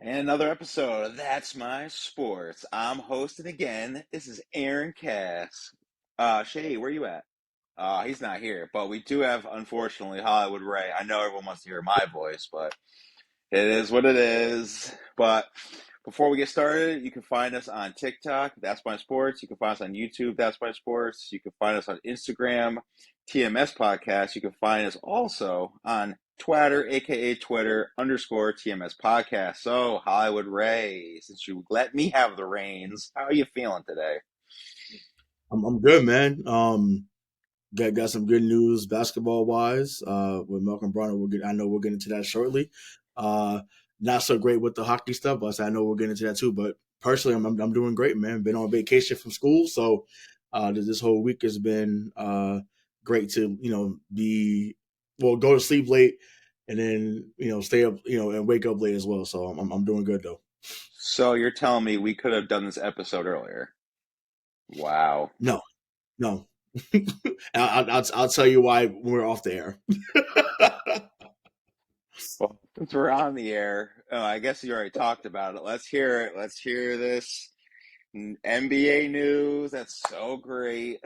And another episode of That's My Sports. I'm hosting again. This is Aaron Cass. Shay, where you at? He's not here, but we do have, unfortunately, Hollywood Ray. I know everyone wants to hear my voice, but it is what it is. But before we get started, you can find us on TikTok, That's My Sports. You can find us on YouTube, That's My Sports. You can find us on Instagram, TMS Podcast. You can find us also on Twitter, aka Twitter _ TMS Podcast. So, Hollywood Ray, since you let me have the reins, how are you feeling today? I'm good, man. Got some good news basketball wise. With Malcolm Brogdon, I know we'll get into that shortly. Uh, Not so great with the hockey stuff, but I know we'll get into that too. But personally, I'm doing great, man. Been on vacation from school, so this whole week has been great to be go to sleep late and then stay up and wake up late as well. So I'm doing good though. So, you're telling me we could have done this episode earlier? Wow. No, no. I'll tell you why when we're off the air. Well, since we're on the air, I guess you already talked about it. Let's hear it. Let's hear this NBA news. That's so great.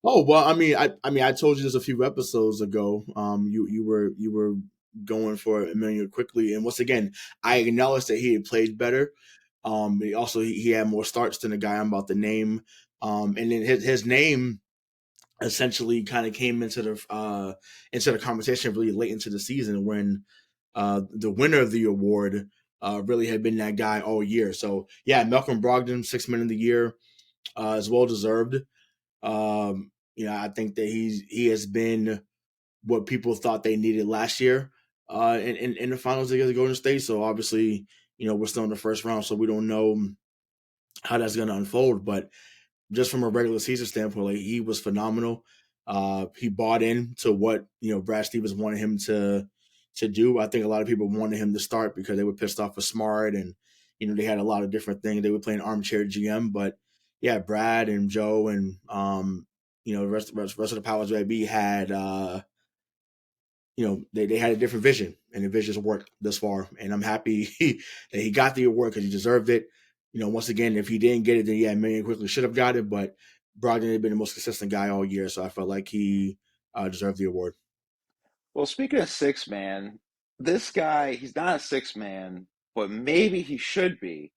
Oh well, I told you this a few episodes ago. You were going for Emmanuel quickly, and once again, I acknowledged that he had played better. He had more starts than the guy I'm about to name. And then his name essentially kind of came into the conversation really late into the season when the winner of the award really had been that guy all year. So yeah, Malcolm Brogdon, 6 Man of the Year, is well deserved. I think that he has been what people thought they needed last year in the finals against Golden State. So obviously, we're still in the first round, so we don't know how that's going to unfold. But just from a regular season standpoint, like he was phenomenal. He bought in to what Brad Stevens wanted him to do. I think a lot of people wanted him to start because they were pissed off with Smart and they had a lot of different things. They were playing armchair GM, but yeah, Brad and Joe and the rest of the powers that be had they had a different vision, and the visions worked this far. And I'm happy that he got the award because he deserved it. Once again, if he didn't get it, then yeah, Marion quickly should have got it. But Brogdon had been the most consistent guy all year, so I felt like he deserved the award. Well, speaking of six man, this guy, he's not a six man, but maybe he should be.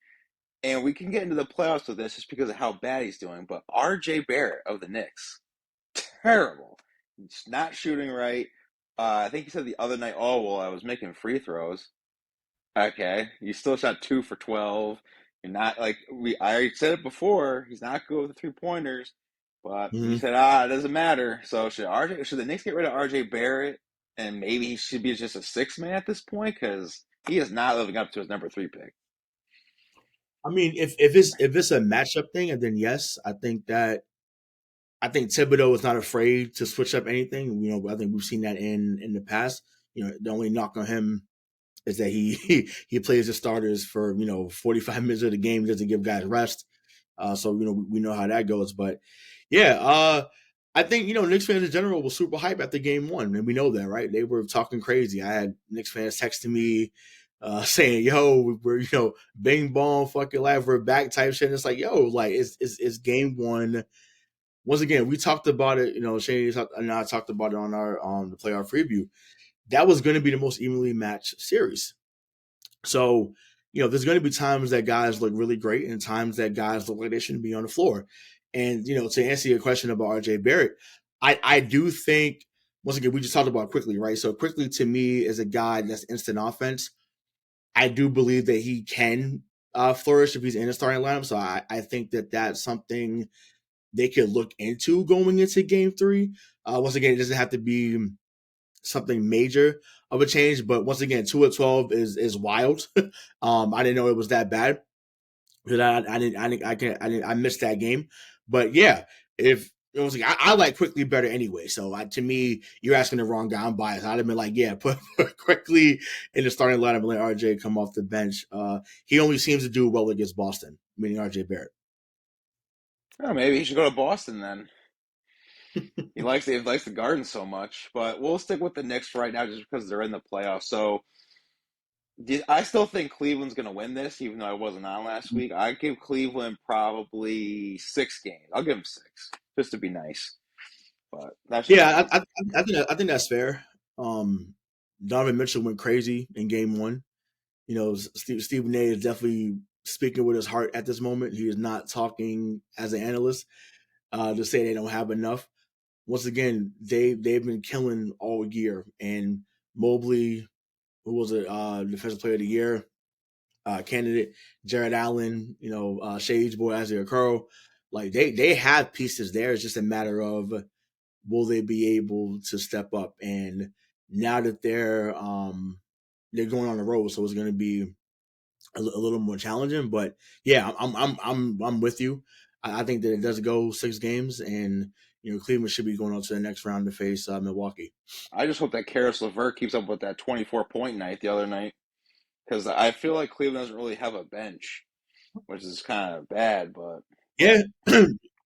And we can get into the playoffs with this just because of how bad he's doing. But RJ Barrett of the Knicks, terrible. He's not shooting right. I think he said the other night, oh, well, I was making free throws. Okay, you still shot 2 for 12. You're not like I said it before. He's not good with the 3 pointers, but you Mm-hmm. said it doesn't matter. So should the Knicks get rid of RJ Barrett and maybe he should be just a six man at this point because he is not living up to his number 3 pick. I mean, if it's a matchup thing, and then yes, I think Thibodeau is not afraid to switch up anything. I think we've seen that in the past. The only knock on him is that he plays the starters for 45 minutes of the game. He doesn't give guys rest. So we know how that goes. But yeah, I think Knicks fans in general were super hype after game one, and we know that, right? They were talking crazy. I had Knicks fans texting me saying, "Yo, we're bing bong, fucking life, we're back" type shit. And it's like, yo, like it's game one. Once again, we talked about it. Shane and I talked about it on our the playoff preview. That was going to be the most evenly matched series. So, there's going to be times that guys look really great and times that guys look like they shouldn't be on the floor. And, to answer your question about RJ Barrett, I do think, once again, we just talked about quickly, right? So, quickly to me is a guy that's instant offense. I do believe that he can flourish if he's in a starting lineup. So, I think that that's something they could look into going into game three. Once again, it doesn't have to be something major of a change. But once again, 2 of 12 is wild. I didn't know it was that bad because I missed that game. But yeah, if it was like I like Quickly better anyway. So to me, you're asking the wrong guy. I'm biased. I'd have been like, yeah, put Quickly in the starting lineup and let RJ come off the bench. He only seems to do well against Boston, meaning RJ Barrett. Oh, maybe he should go to Boston then. He likes the Garden so much, but we'll stick with the Knicks right now just because they're in the playoffs. So I still think Cleveland's going to win this, even though I wasn't on last week. I give Cleveland probably 6 games. I'll give them six, just to be nice. But that's just Yeah, me. I think that's fair. Donovan Mitchell went crazy in Game One. Stephen A is definitely speaking with his heart at this moment. He is not talking as an analyst to say they don't have enough. Once again, they've been killing all year, and Mobley, who was a defensive player of the year candidate, Jared Allen, Shades Boy, Isaiah Curl, like they have pieces there. It's just a matter of will they be able to step up? And now that they're going on the road, so it's going to be a little more challenging. But yeah, I'm with you. I think that it does go 6 games, and Cleveland should be going on to the next round to face Milwaukee. I just hope that Karis LeVert keeps up with that 24-point night the other night, because I feel like Cleveland doesn't really have a bench, which is kind of bad. But Yeah.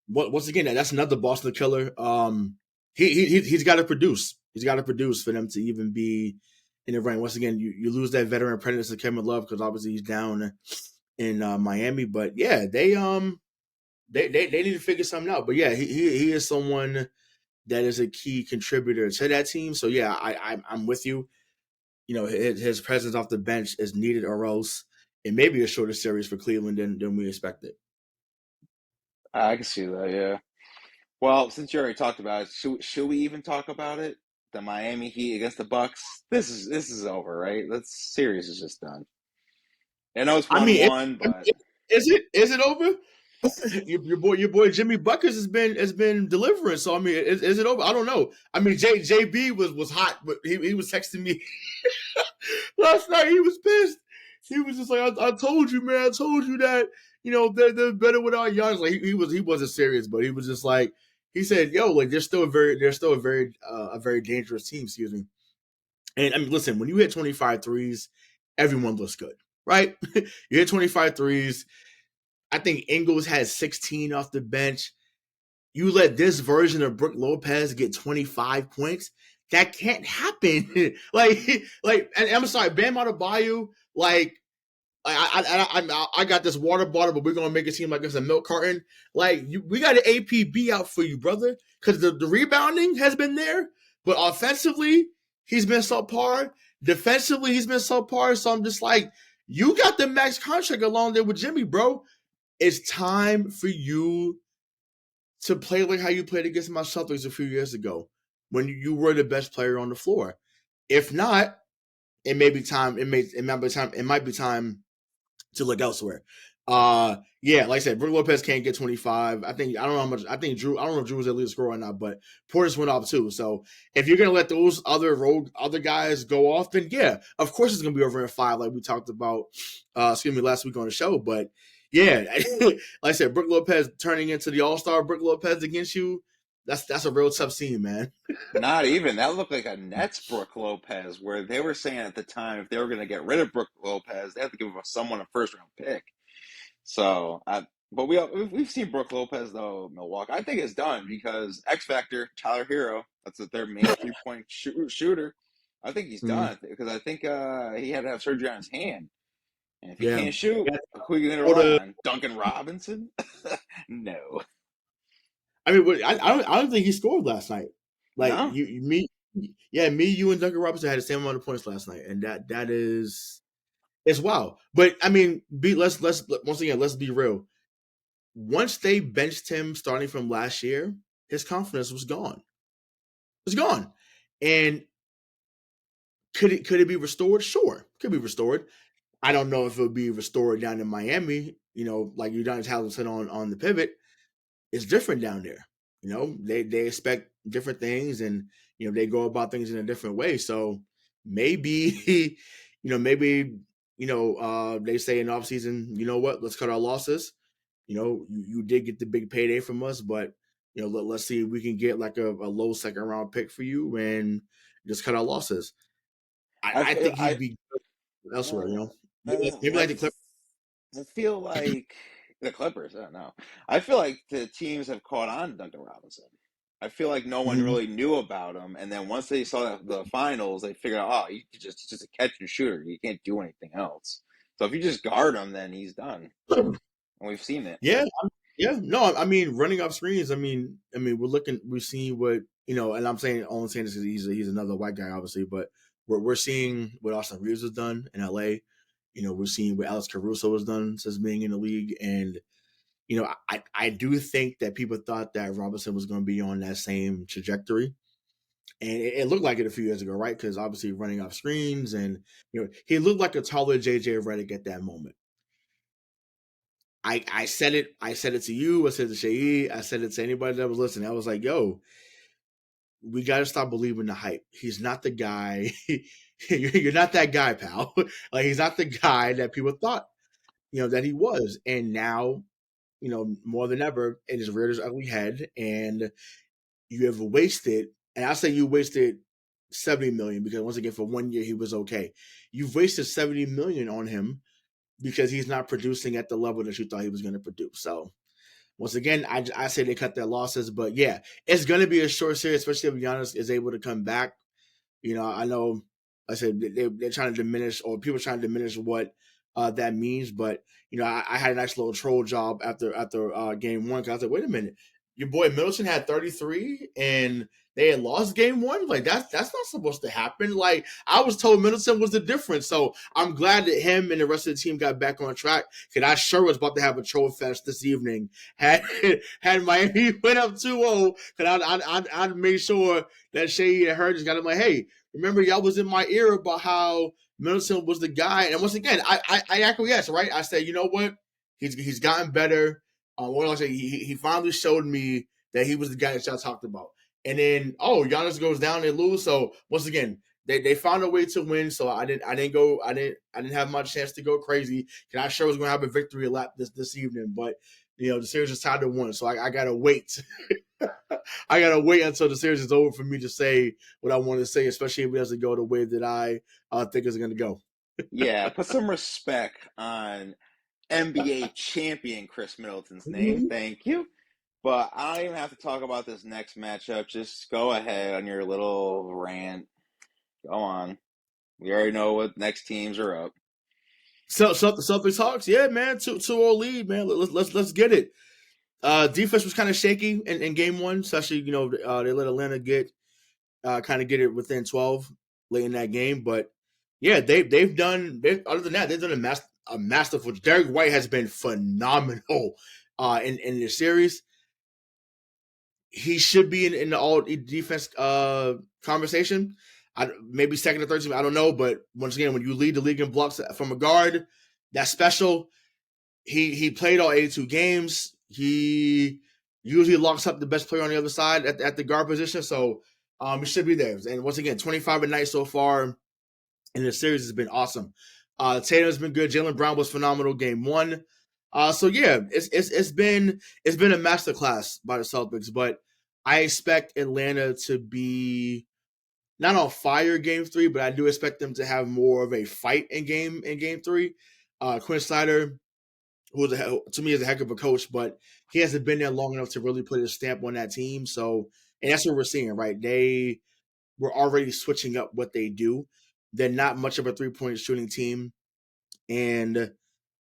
Once again, that's another Boston killer. He's got to produce. He's got to produce for them to even be in the running. Once again, you lose that veteran apprentice to Kevin Love because obviously he's down in Miami. But yeah, they need to figure something out. But yeah, he is someone that is a key contributor to that team. So yeah, I'm with you. His presence off the bench is needed, or else it may be a shorter series for Cleveland than we expected. I can see that. Yeah. Well, since you already talked about it, should we even talk about it? The Miami Heat against the Bucks. This is over, right? That series is just done. I know it's I one mean, one, but is it over? Your boy Jimmy Buckets has been delivering. So I mean, is it over? I don't know. I mean, JB was hot, but he was texting me last night. He was pissed. He was just like, I told you, man. I told you that they're better without Giannis. Like he wasn't serious, but he was just like he said, yo, like they're still a very dangerous team. Excuse me. And I mean, listen, when you hit 25 threes, everyone looks good, right? You hit 25 threes. I think Ingles had 16 off the bench. You let this version of Brook Lopez get 25 points. That can't happen. And I'm sorry, Bam Adebayo, I got this water bottle, but we're gonna make it seem like it's a milk carton. We got an APB out for you, brother, because the rebounding has been there, but offensively he's been subpar. Defensively he's been subpar. So I'm just like, you got the max contract along there with Jimmy, bro. It's time for you to play like how you played against my Celtics a few years ago when you were the best player on the floor. If not, it may be time. It might be time to look elsewhere. Yeah, like I said, Brook Lopez can't get 25. I don't know how much. I don't know if Drew was at least score or not, but Portis went off too. So if you're gonna let those other guys go off, then yeah, of course it's gonna be over in 5, like we talked about. Last week on the show. But yeah, like I said, Brook Lopez turning into the All-Star Brook Lopez against you. That's a real tough scene, man. not even. That looked like a Nets Brook Lopez, where they were saying at the time if they were going to get rid of Brook Lopez, they have to give someone a first round pick. So, but we've seen Brook Lopez though, Milwaukee. I think it's done because X Factor, Tyler Hero, that's their main 3-point shooter. I think he's Mm, done because I think he had to have surgery on his hand, and if he yeah. can't shoot, Yeah, who are you going to go rely to on? Duncan Robinson? No, I mean, I don't think he scored last night. Like no. me, you, and Duncan Robinson had the same amount of points last night, and that is wow. But I mean, let's once again, let's be real. Once they benched him starting from last year, his confidence was gone. It was gone, and could it be restored? Sure, could be restored. I don't know if it would be restored down in Miami. Like Udonis Haslem said on the pivot, it's different down there. They expect different things, and they go about things in a different way. So maybe, maybe they say in off season, you know what, let's cut our losses. You did get the big payday from us, but let's see if we can get like a low second round pick for you and just cut our losses. I think he'd I be good elsewhere. uh, Maybe like the Clippers. I feel like the Clippers. I don't know. I feel like the teams have caught on to Duncan Robinson. I feel like no one Mhm. really knew about him, and then once they saw the finals, they figured out, oh, he's just a catch and shooter. You can't do anything else. So if you just guard him, then he's done, and we've seen it. Yeah, yeah. No, I mean running off screens. We're seeing what and I'm saying only saying this because he's another white guy, obviously, but we're seeing what Austin Reeves has done in LA. We're seeing what Alex Caruso has done since being in the league, and I do think that people thought that Robinson was going to be on that same trajectory, and it looked like it a few years ago, right? Because obviously running off screens, and he looked like a taller JJ Redick at that moment. I said it. I said it to you. I said it to Shai. I said it to anybody that was listening. I was like, "Yo, we got to stop believing the hype. He's not the guy. You're not that guy, pal. Like he's not the guy that people thought, that he was. And now, more than ever, it has reared his ugly head, and you have wasted. And I say you wasted 70 million because once again, for 1 year he was okay. You've wasted 70 million on him because he's not producing at the level that you thought he was going to produce. So once again, I say they cut their losses, but yeah, it's going to be a short series, especially if Giannis is able to come back. I know I said they're trying to diminish, or people are trying to diminish what that means, but I had a nice little troll job after game one because I was like, wait a minute, your boy Middleton had 33 and they had lost game one. Like that's not supposed to happen. Like I was told Middleton was the difference, so I'm glad that him and the rest of the team got back on track. Because I sure was about to have a troll fest this evening had had Miami went up 2-0. Because I'd made sure that Shea and her just got him like, hey, remember y'all was in my ear about how Middleton was the guy, and once again, I acquiesce, right? I said, you know what, he's gotten better. What I say, he finally showed me that he was the guy that y'all talked about. And then Giannis goes down, they lose. So once again, they found a way to win. So I didn't have my chance to go crazy. Cause I sure was gonna have a victory lap this evening, but the series is tied to 1, so I gotta wait. I gotta wait until the series is over for me to say what I want to say, especially if it doesn't go the way that I think it's going to go. Yeah, put some respect on NBA champion Chris Middleton's name. Thank you. But I don't even have to talk about this next matchup. Just go ahead on your little rant. Go on. We already know what next teams are up. So the Celtics Hawks, yeah, man, 2-0 lead, man. Let's get it. Defense was kind of shaky in game one, especially they let Atlanta kind of get it within 12 late in that game, but yeah, they've done. Other than that, they've done a masterful. Derek White has been phenomenal in this series. He should be in the all defense conversation. Maybe second or third team. I don't know, but once again, when you lead the league in blocks from a guard, that's special. He played all 82 games. He usually locks up the best player on the other side at the guard position, so he should be there. And once again, 25 a night so far in the series has been awesome. Tatum's been good. Jaylen Brown was phenomenal game one. So yeah, it's been a masterclass by the Celtics, but I expect Atlanta to be not on fire game three, but I do expect them to have more of a fight in game three. Quinn Snyder, to me is a heck of a coach, but he hasn't been there long enough to really put his stamp on that team. So, and that's what we're seeing, right? They were already switching up what they do. They're not much of a 3-point shooting team, and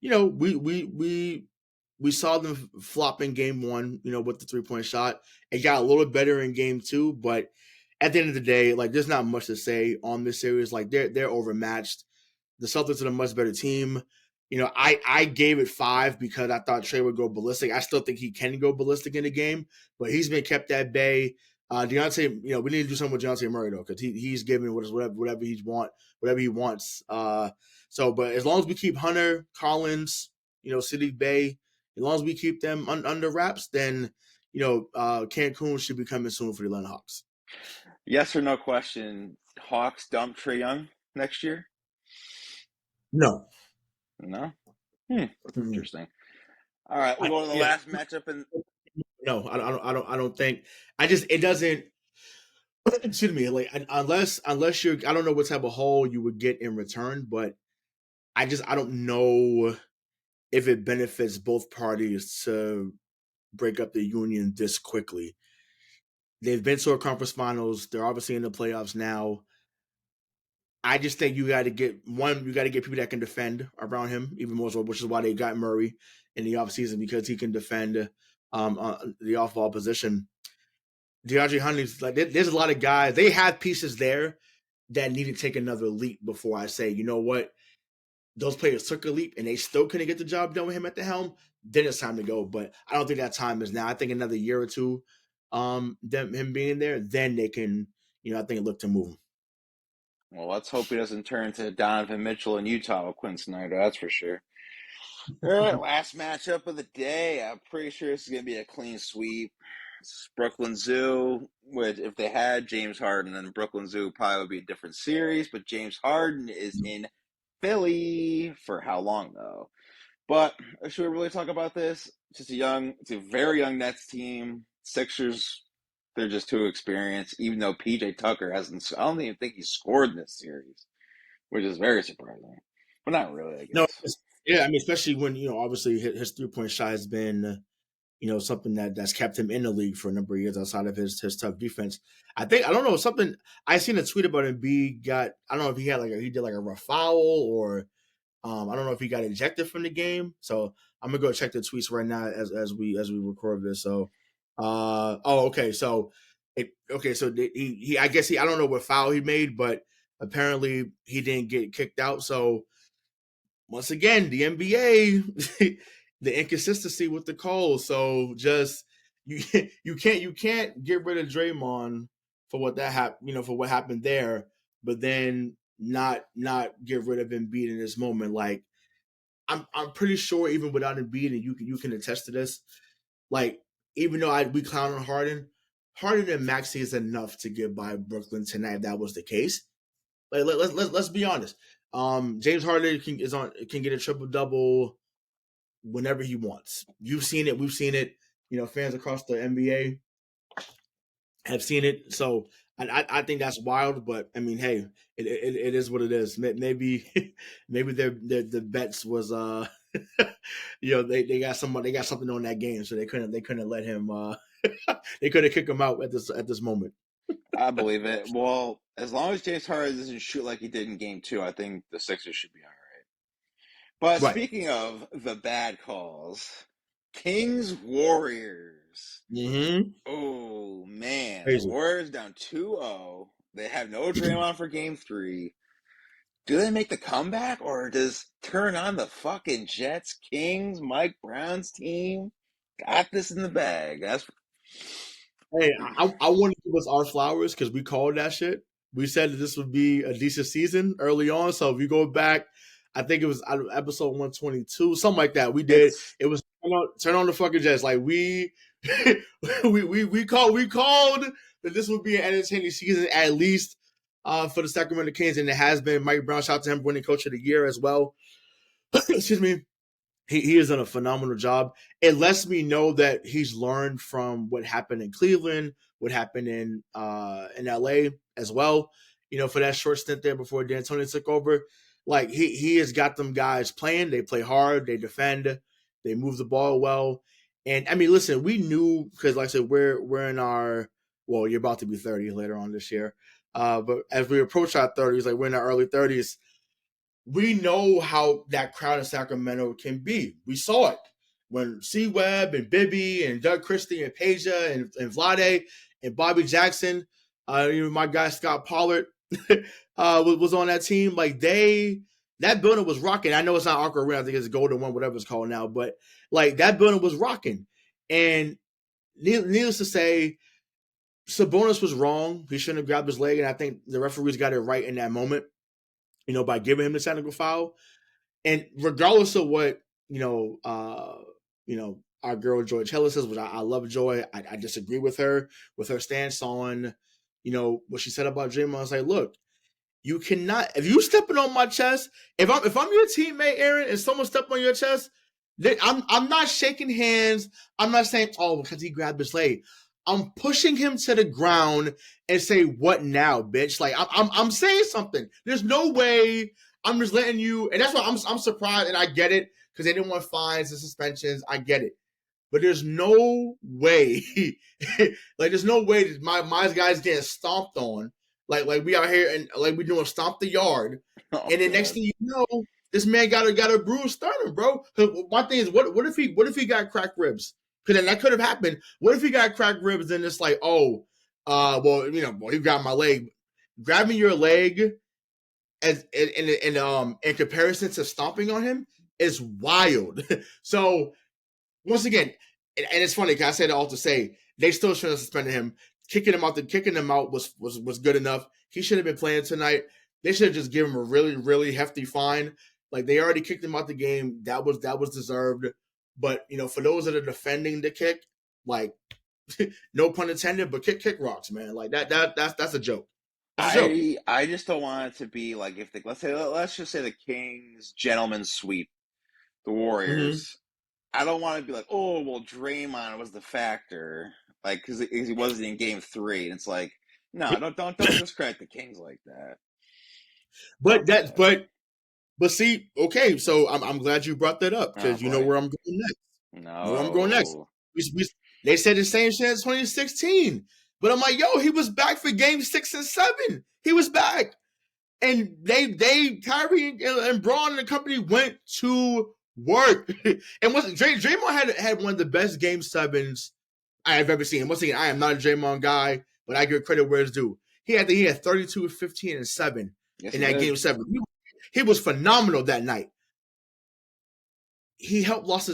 we saw them flop in game one, with the 3-point shot. It got a little better in game two, but at the end of the day, like there's not much to say on this series. Like they're overmatched. The Celtics are a much better team. I gave it 5 because I thought Trey would go ballistic. I still think he can go ballistic in the game, but he's been kept at bay. Deontay, we need to do something with Deontay Murray though, because he's giving whatever he wants. But as long as we keep Hunter, Collins, City Bay, as long as we keep them under wraps, then Cancun should be coming soon for the Atlanta Hawks. Yes or no question. Hawks dump Trae Young next year? No. No? Mm-mm. Interesting. All right, we'll go to the Yeah, last matchup. And no, I don't think. It doesn't. Excuse me, like unless you're, I don't know what type of haul you would get in return, but I don't know if it benefits both parties to break up the union this quickly. They've been to a conference finals. They're obviously in the playoffs now. I just think you got to get one. You got to get people that can defend around him even more so, which is why they got Murray in the offseason because he can defend the off ball position. DeAndre Huntley's like there's a lot of guys. They have pieces there that need to take another leap before I say, you know what, those players took a leap and they still couldn't get the job done with him at the helm. Then it's time to go. But I don't think that time is now. I think another year or two, him being there, then they can, I think look to move him. Well, let's hope he doesn't turn to Donovan Mitchell in Utah with Quinn Snyder. That's for sure. All right, last matchup of the day. I'm pretty sure this is going to be a clean sweep. It's Brooklyn Zoo, which if they had James Harden, then Brooklyn Zoo probably would be a different series. But James Harden is in Philly for how long though? But should we really talk about this? It's a very young Nets team. Sixers, they're just too experienced. Even though PJ Tucker hasn't, I don't even think he scored in this series, which is very surprising. But not really, I No, guess. yeah, I mean, especially when obviously his 3 point shot has been something that's kept him in the league for a number of years outside of his tough defense. I don't know something. I seen a tweet about Embiid got. I don't know if he had he did like a rough foul or I don't know if he got ejected from the game. So I'm gonna go check the tweets right now as we record this. So, okay. So, he I guess I don't know what foul he made, but apparently he didn't get kicked out. So once again, the NBA, the inconsistency with the calls. So just you you can't get rid of Draymond for what that happened, for what happened there, but then not get rid of Embiid in this moment. Like I'm pretty sure even without Embiid, and you can attest to this. Like even though we clown on Harden, Harden and Maxey is enough to get by Brooklyn tonight. If that was the case, like let's be honest. James Harden can get a triple double whenever he wants. You've seen it. We've seen it. Fans across the NBA have seen it. So I think that's wild. But I mean, hey, it is what it is. Maybe maybe their bets was they got something on that game, so they couldn't let him they couldn't kick him out at this moment. I believe it. Well, as long as James Harden doesn't shoot like he did in game two, I think the Sixers should be all right. But Right. speaking of the bad calls, Kings Warriors. Mm-hmm. Oh, man. The Crazy. Warriors down 2-0. They have no Draymond for game three. Do they make the comeback or does turn on the fucking Jets, Kings, Mike Brown's team? Got this in the bag. That's Hey, I want to give us our flowers because we called that shit. We said that this would be a decent season early on. So if you go back, I think it was episode 122, something like that. We did. it's It was turn on the fucking Jets. Like we we called that this would be an entertaining season at least for the Sacramento Kings, and it has been. Mike Brown, shout out to him, winning Coach of the Year as well. Excuse me. He has done a phenomenal job. It lets me know that he's learned from what happened in Cleveland, what happened in LA as well. For that short stint there before D'Antoni took over, like he has got them guys playing. They play hard. They defend. They move the ball well. And I mean, listen, we knew because, like I said, we're in our you're about to be 30 later on this year. But as we approach our 30s, like we're in our early 30s, we know how that crowd in Sacramento can be. We saw it when C Webb and Bibby and Doug Christie and Peja and Vlade and Bobby Jackson, my guy Scott Pollard was on that team. Like that building was rocking. I know it's not Arco Arena, I think it's Golden One, whatever it's called now, but like that building was rocking. And needless to say, Sabonis was wrong. He shouldn't have grabbed his leg, and I think the referees got it right in that moment. By giving him the technical foul. And regardless of what our girl Joy Taylor says, which I love Joy, I disagree with her stance on what she said about Draymond. I was like, look, you cannot if you stepping on my chest. If I'm your teammate, Aaron, and someone step on your chest, I'm not shaking hands. I'm not saying because he grabbed his leg. I'm pushing him to the ground and say, "What now, bitch?" Like I'm saying something. There's no way I'm just letting you. And that's why I'm surprised, and I get it because they didn't want fines and suspensions. I get it, but there's no way, like there's no way that my guys getting stomped on, like we out here and like we doing stomp the yard, Oh and then next God. thing you know, this man got a bruised sternum, bro. My thing is, what if he got cracked ribs? Because then that could have happened. What if he got cracked ribs? Then it's like, oh, well, well, he grabbed my leg. Grabbing your leg as in comparison to stomping on him is wild. So once again, and it's funny because I said it all to say they still should have suspended him. Kicking him out was good enough. He should have been playing tonight. They should have just given him a really, really hefty fine. Like they already kicked him out the game. That was deserved. But for those that are defending the kick, like no pun intended, but kick rocks, man. Like that's a joke. That's a joke. I just don't want it to be like if the let's just say the Kings gentlemen sweep the Mm-hmm. Warriors. I don't want to be like, oh well, Draymond was the factor, like because he wasn't in Game 3. And it's like, no, don't discredit the Kings like that. But Fuck that's that. but see, okay, so I'm glad you brought that up Oh because you know boy, where I'm going next. You know where I'm going next. no. They said the same shit as 2016, but I'm like, yo, he was back for Game 6 and 7. He was back, and they Kyrie and Braun and the company went to work. And Draymond had one of the best Game 7s I have ever seen. And once again, I am not a Draymond guy, but I give credit where it's due. He had 32, 15, and 7 Yes, in he that did. Game 7. He was phenomenal that night. He helped lose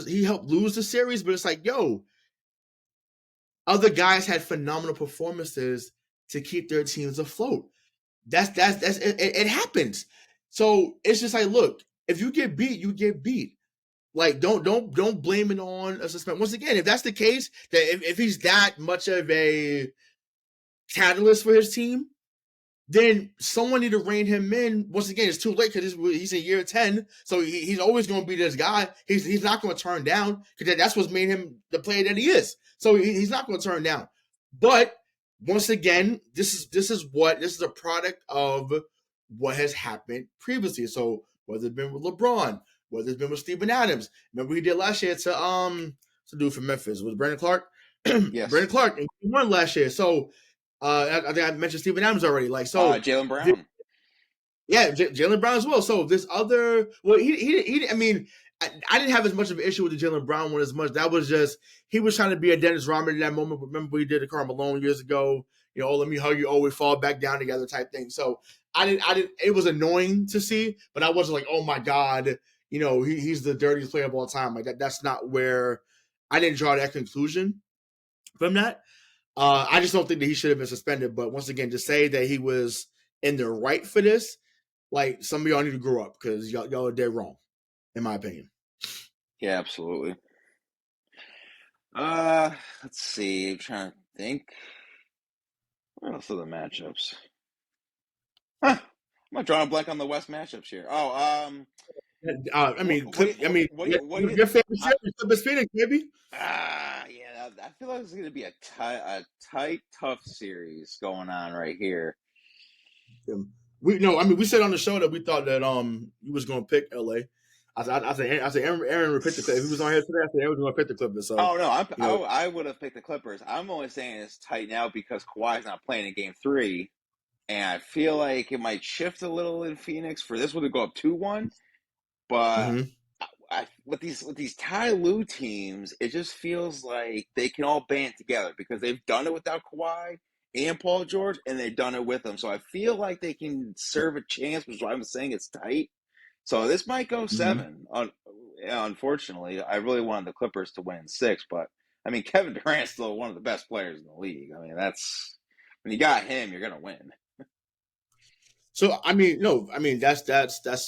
the series, but it's like, yo, other guys had phenomenal performances to keep their teams afloat. That's it happens. So it's just like, look, if you get beat, you get beat. Like, don't blame it on a suspension. Once again, if that's the case, that if he's that much of a catalyst for his team, then someone need to rein him in. Once again, it's too late because he's in year 10, so he's always going to be this guy. He's not going to turn down because that's what's made him the player that he is. So he's not going to turn down. But once again, this is a product of what has happened previously. So whether it's been with LeBron, whether it's been with Steven Adams, remember he did last year to do for Memphis was Brandon Clark, Yes. Brandon Clark, and he won last year. So I think I mentioned Steven Adams already. Like so, Jalen Brown. yeah, Jalen Brown as well. So this other, well, he I mean, I didn't have as much of an issue with the Jalen Brown one as much. That was just he was trying to be a Dennis Rodman in that moment. Remember we did the Karl Malone years ago. Oh, let me hug you. Oh, we fall back down together type thing. So I didn't. It was annoying to see, but I wasn't like, oh my god, he's the dirtiest player of all time. Like that. That's not where I didn't draw that conclusion from that. I just don't think that he should have been suspended. But once again, to say that he was in the right for this, like some of y'all need to grow up because y'all are dead wrong, in my opinion. Yeah, absolutely. Let's see. I'm trying to think. What else are the matchups? Huh. I'm not drawing a blank on the West matchups here. I mean, what do Clip. I mean, what do you? your favorite I, series, Clippers Phoenix, maybe. yeah. I feel like it's going to be a tight, tough series going on right here. We no, I mean, we said on the show that we thought that you was going to pick LA. I said Aaron would pick the Clippers. If he was on here today, I said Aaron was going to pick the Clippers. So Oh no, you know, I would have picked the Clippers. I'm only saying it's tight now because Kawhi's not playing in Game 3, and I feel like it might shift a little in Phoenix for this one to go up 2-1. But mm-hmm, with these Ty Lue teams, it just feels like they can all band together because they've done it without Kawhi and Paul George, and they've done it with them. So I feel like they can serve a chance, which is why I'm saying it's tight. So this might go mm-hmm. 7. Unfortunately, I really wanted the Clippers to win in 6, but I mean Kevin Durant's still one of the best players in the league. I mean that's when you got him, you're gonna win. So I mean, no, I mean that's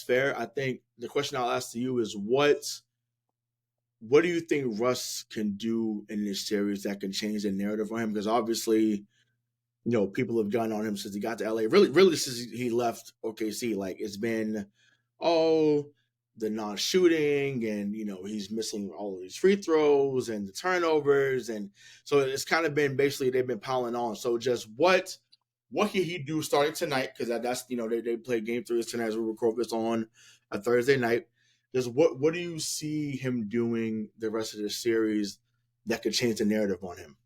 fair. I think the question I'll ask to you is what do you think Russ can do in this series that can change the narrative for him? Because obviously, people have gone on him since he got to LA. Really since he left OKC. Like it's been, oh, the non-shooting, and he's missing all of these free throws and the turnovers, and so it's kind of been basically they've been piling on. So just what can he do starting tonight? Because that's they play game 3 tonight as we record this on a Thursday night. Just what do you see him doing the rest of the series that could change the narrative on him.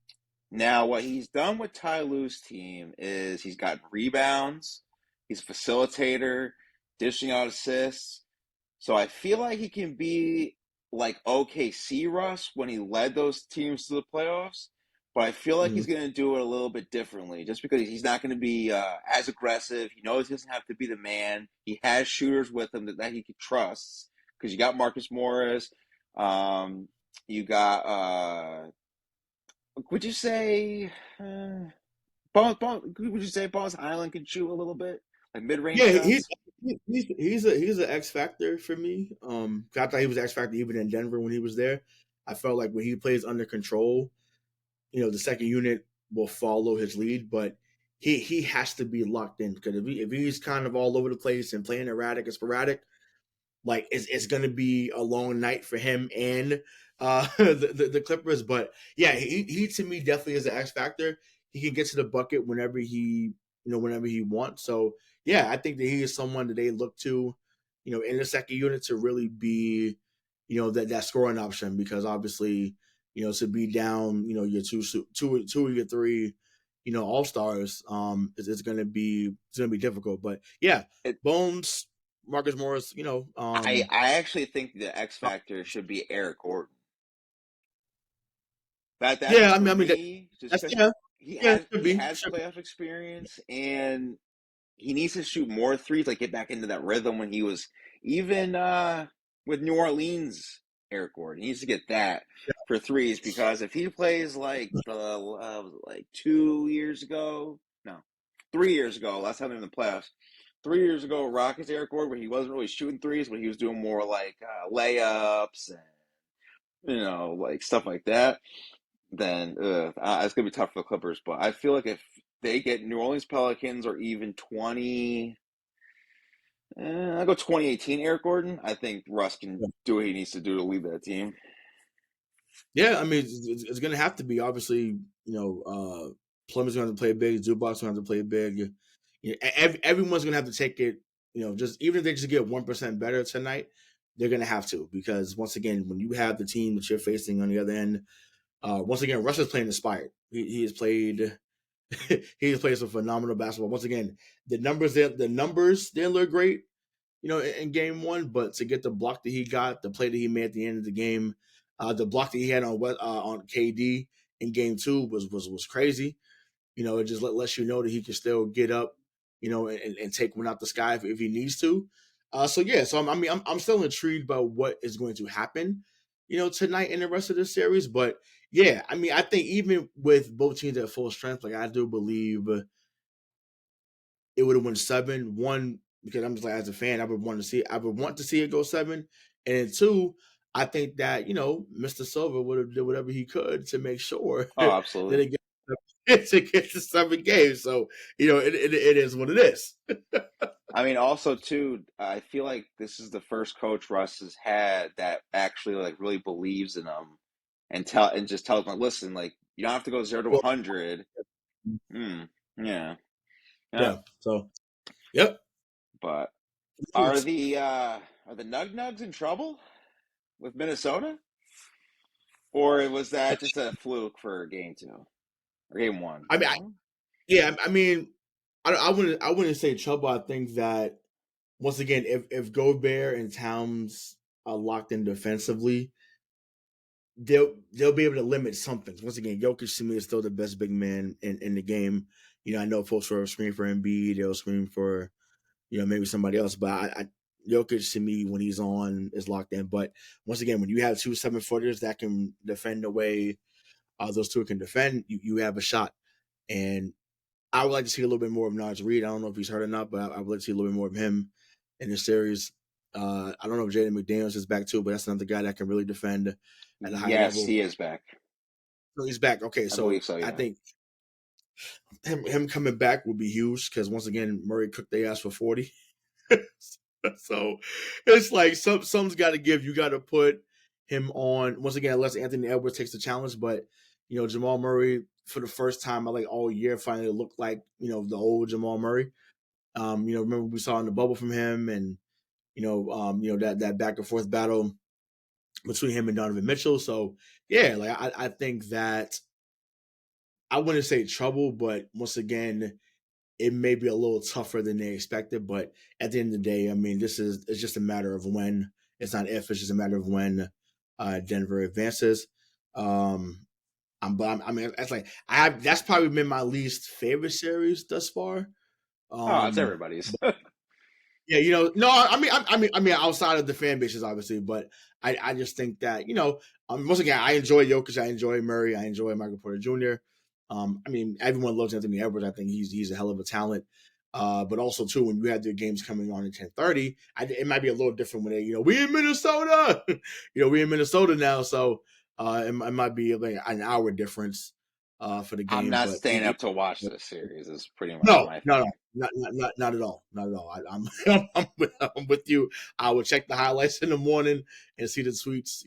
Now, what he's done with Ty Lue's team is he's gotten rebounds, he's a facilitator, dishing out assists. So I feel like he can be like OKC Russ when he led those teams to the playoffs, but I feel like Mm-hmm. he's going to do it a little bit differently just because he's not going to be as aggressive. He knows he doesn't have to be the man. He has shooters with him that he can trust because you got Marcus Morris. Um, you got, would you say, would you say Bones Highland can shoot a little bit? Like mid range Yeah, he, shots? he's an X factor for me. I thought he was X factor even in Denver when he was there. I felt like when he plays under control, the second unit will follow his lead, but he has to be locked in because if he's kind of all over the place and playing erratic and sporadic, like it's going to be a long night for him and the Clippers. But yeah, he to me definitely is an X factor. He can get to the bucket whenever he wants. So yeah, I think that he is someone that they look to, in the second unit to really be, that scoring option because obviously, to be down, your two of your three, all stars, it's gonna be difficult. But yeah, It, Bones, Marcus Morris, I actually think the X factor should be Eric Gordon. That's yeah, just for I mean me, just that's because yeah, he yeah, has should he be, has should be. playoff experience and he needs to shoot more threes, like get back into that rhythm when he was even with New Orleans. Eric Gordon he needs to get that for threes because if he plays like the like 2 years ago, no, 3 years ago, last time they were in the playoffs. 3 years ago, Rockets Eric Gordon, where he wasn't really shooting threes, but he was doing more like layups and like stuff like that. Then it's gonna be tough for the Clippers. But I feel like if they get New Orleans Pelicans or even 20, I go 2018 Eric Gordon. I think Russ can do what he needs to do to lead that team. Yeah, I mean it's going to have to be obviously. Plummer's going to have to play big. Zubac's going to have to play big. Everyone's going to have to take it. Just even if they just get 1% better tonight, they're going to have to because once again, when you have the team that you're facing on the other end, once again, Russ is playing inspired. He has played. He has played some phenomenal basketball. Once again, the numbers didn't look great, in game one, but to get the block that he got, the play that he made at the end of the game, the block that he had on KD in game two was crazy. It just lets you know that he can still get up, and take one out the sky if he needs to. So yeah, so I'm still intrigued by what is going to happen, tonight in the rest of the series. But yeah, I mean, I think even with both teams at full strength, like I do believe it would have won 7-1 because I'm just like as a fan, I would want to see it go 7, and two, I think that Mr. Silver would have did whatever he could to make sure Oh, that absolutely. it to get to 7 games. So it is what it is. I mean, also too, I feel like this is the first coach Russ has had that actually like really believes in him and just tells him, like, listen, like you don't have to go 0 to 100. Hmm. Yeah. Yeah. Yeah. So yep. But are the Nug Nugs in trouble with Minnesota, or was that just a fluke for game two or game one? I mean, yeah. I mean, I wouldn't say trouble. I think that once again, if Gobert and Towns are locked in defensively, they'll be able to limit something. Once again, Jokic to me is still the best big man in the game. I know folks will scream for Embiid, they'll scream for maybe somebody else, but Jokic to me when he's on is locked in. But once again, when you have two 7-footers that can defend the way those two can defend, you have a shot. And I would like to see a little bit more of Naj Reid. I don't know if he's hurt or not, but I would like to see a little bit more of him in the series. I don't know if Jaden McDaniels is back too, but that's another guy that can really defend at a high Yes, level. he is back. So he's back. Okay, I so believe so. I Yeah. think him coming back would be huge because once again Murray cooked their ass for 40. So it's like some's got to give. You got to put him on once again. Unless Anthony Edwards takes the challenge, but Jamal Murray for the first time I like all year finally looked like the old Jamal Murray. Remember we saw in the bubble from him, and that back and forth battle between him and Donovan Mitchell. So yeah, like I think that I wouldn't say trouble, but once again, it may be a little tougher than they expected. But at the end of the day, I mean, it's just a matter of when. It's not if. It's just a matter of when Denver advances. Um, I mean, that's like that's probably been my least favorite series thus far. Oh, it's Um, everybody's. yeah, no, I mean, outside of the fan bases, obviously, but I just think that once again, I enjoy Jokic, I enjoy Murray, I enjoy Michael Porter Jr. I mean, everyone loves Anthony Edwards. I think he's a hell of a talent. But also too, when you have the games coming on at 10:30, it might be a little different when they, we in Minnesota, we in Minnesota now, so it might be like an hour difference for the I'm game, not but staying up to watch this series. Is pretty much no, my no, thing. no, not at all, not at all. I'm with you. I would check the highlights in the morning and see the tweets.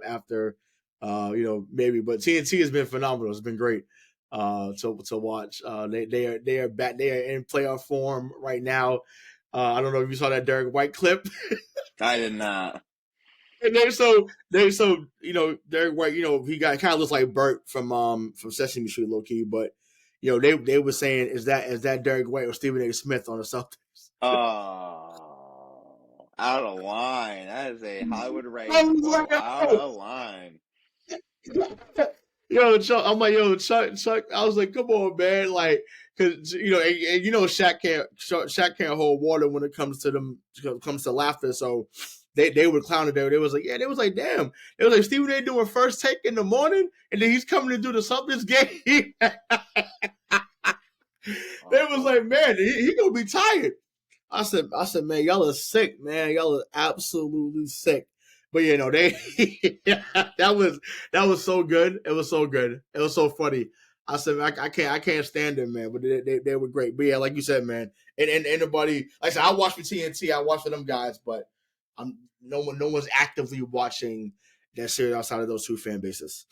After, maybe. But TNT has been phenomenal. It's been great to watch. They are back. They are in playoff form right now. I don't know if you saw that Derek White clip. I did not. And they're so Derek White, he got kind of looks like Bert from Sesame Street, low key, but they were saying is that Derek White or Stephen A. Smith on the Celtics? Oh, out of line. That is a Hollywood I Ray was quote. like, Out of line. Chuck, I'm like, Chuck. I was like, come on, man, like, because and Shaq can't hold water when it comes to laughter. So they would clown it there. They was like, yeah, they was like, damn. It was like Stephen A. doing first take in the morning, and then he's coming to do the Celtics game. They was Oh, like, man, he gonna be tired. I said, man, y'all are sick, man. Y'all are absolutely sick. But they that was so good. It was so good. It was so funny. I said, I can't stand them, man. But they were great. But yeah, like you said, man, and anybody, like I said, I watch for TNT, I watch for them guys, but no one's actively watching that series outside of those two fan bases.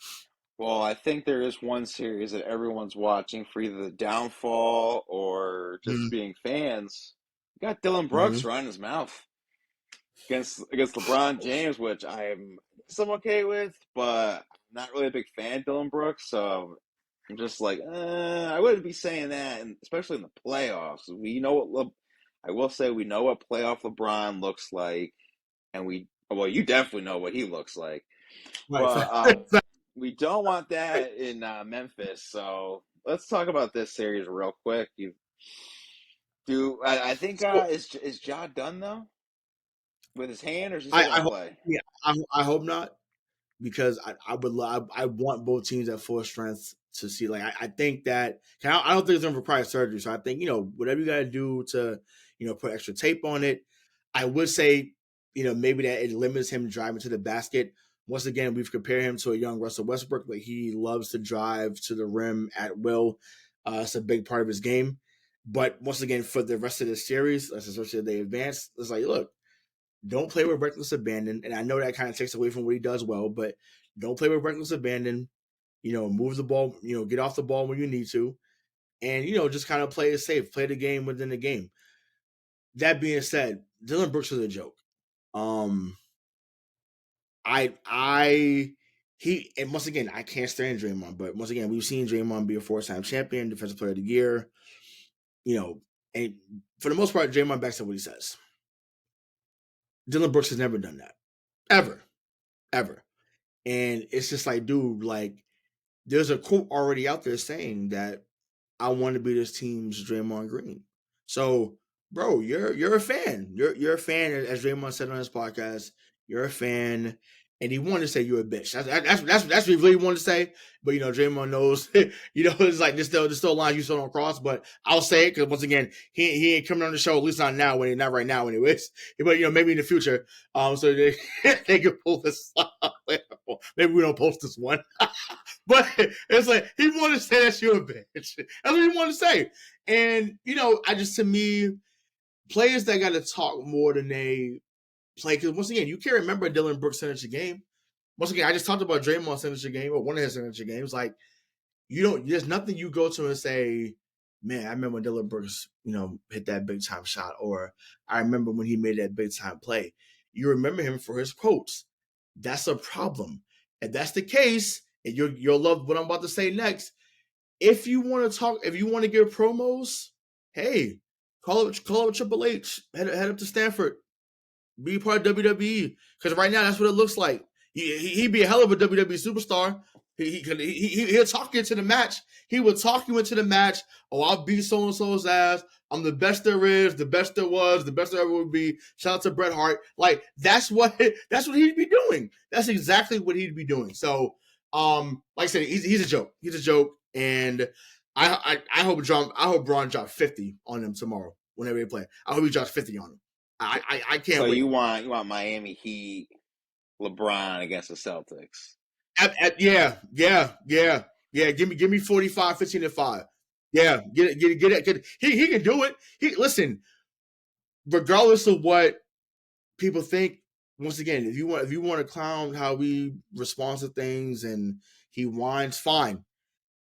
well, I think there is one series that everyone's watching for either the downfall or just Mm-hmm. being fans. You got Dillon Brooks Mm-hmm. running his mouth against LeBron James, which I'm somewhat okay with, but I'm not really a big fan of Dillon Brooks, so I'm just like, I wouldn't be saying that, and especially in the playoffs. We know I will say we know what playoff LeBron looks like, and well, you definitely know what he looks like, Right. but we don't want that in Memphis. So let's talk about this series real quick. I think So is Ja done though with his hand, or is he still I gonna hope, play? yeah, I hope not, because I want both teams at full strength to see. Like I think that I don't think it's gonna require surgery. So I think whatever you got to do to put extra tape on it. I would say maybe that it limits him driving to the basket. Once again, we've compared him to a young Russell Westbrook, but he loves to drive to the rim at will. It's a big part of his game. But once again, for the rest of the series, especially if they advance, it's like, look, don't play with reckless abandon. And I know that kind of takes away from what he does well, but don't play with reckless abandon. Move the ball, get off the ball when you need to. And, just kind of play it safe, play the game within the game. That being said, Dillon Brooks is a joke. Um, I and once again, I can't stand Draymond, but once again, we've seen Draymond be a four-time champion, defensive player of the year, and for the most part, Draymond backs up what he says. Dillon Brooks has never done that. Ever. Ever. And it's just like, dude, like, there's a quote already out there saying that I want to be this team's Draymond Green. So, bro, you're a fan. You're a fan, as Draymond said on his podcast. You're a fan, and he wanted to say you're a bitch. That's what he really wanted to say. But Draymond knows. It's like this still lines you still don't cross. But I'll say it because once again, he ain't coming on the show, at least not now. Not right now, anyways. But maybe in the future. So they they can pull this. Maybe we don't post this one. But it's like he wanted to say that you're a bitch. That's what he wanted to say. And I just, to me, players that got to talk more than they play. Because once again, you can't remember Dillon Brooks' signature game. Once again, I just talked about Draymond's signature game or one of his signature games. Like, you don't. There's nothing you go to and say, "Man, I remember when Dillon Brooks, hit that big time shot," or "I remember when he made that big time play." You remember him for his quotes. That's a problem. If that's the case, and you'll love what I'm about to say next. If you want to talk, if you want to give promos, hey, call up Triple H, head up to Stanford, be part of WWE, because right now that's what it looks like. He'd be a hell of a WWE superstar. He'll talk you into the match. He will talk you into the match. Oh, I'll beat so and so's ass. I'm the best there is, the best there was, the best there ever would be. Shout out to Bret Hart. Like that's what he'd be doing. That's exactly what he'd be doing. So, like I said, he's a joke. He's a joke, and I hope Braun drops 50 on him tomorrow whenever they play. I hope he drops 50 on him. I So can't wait. you want Miami Heat LeBron against the Celtics. Yeah. Give me 45, 15 and 5. Yeah, get it. He can do it. He listen, regardless of what people think. Once again, if you want to clown how we respond to things and he whines, fine.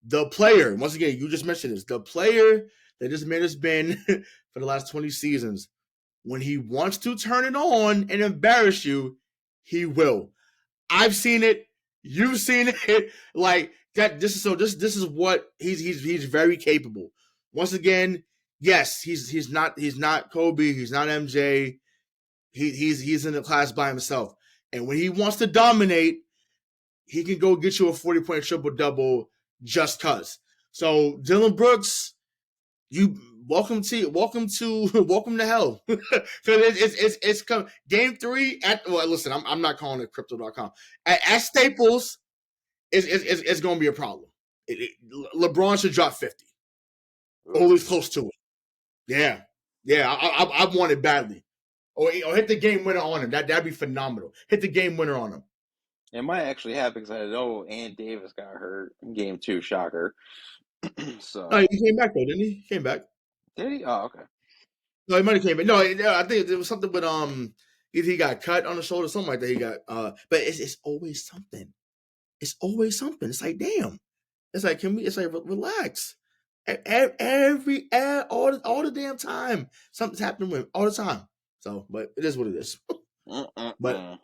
The player, once again, you just mentioned this. The player that this man has been for the last 20 seasons, when he wants to turn it on and embarrass you, he will. I've seen it. You've seen it. Like that. This is what he's very capable. Once again, yes, he's not Kobe. He's not MJ. He's in the class by himself. And when he wants to dominate, he can go get you a 40-point triple double just cause. So Dillon Brooks, you welcome to hell. So it's come game 3 at well listen, I'm not calling it crypto.com. At Staples, it's gonna be a problem. LeBron should drop 50. Always Oof. close to it. Yeah. I want it badly. Or hit the game winner on him. That'd be phenomenal. Hit the game winner on him. It might actually happen because I know Ann Davis got hurt in game 2. Shocker. No, So he came back though, didn't he? He came back. did he? Oh, okay. No, he might have came back. No, I think it was something with either he got cut on the shoulder, something like that. He got but it's always something. It's always something. It's like damn. It's like can we? It's like relax. All the damn time something's happening with him all the time. So, but it is what it is. But Mm-mm-mm.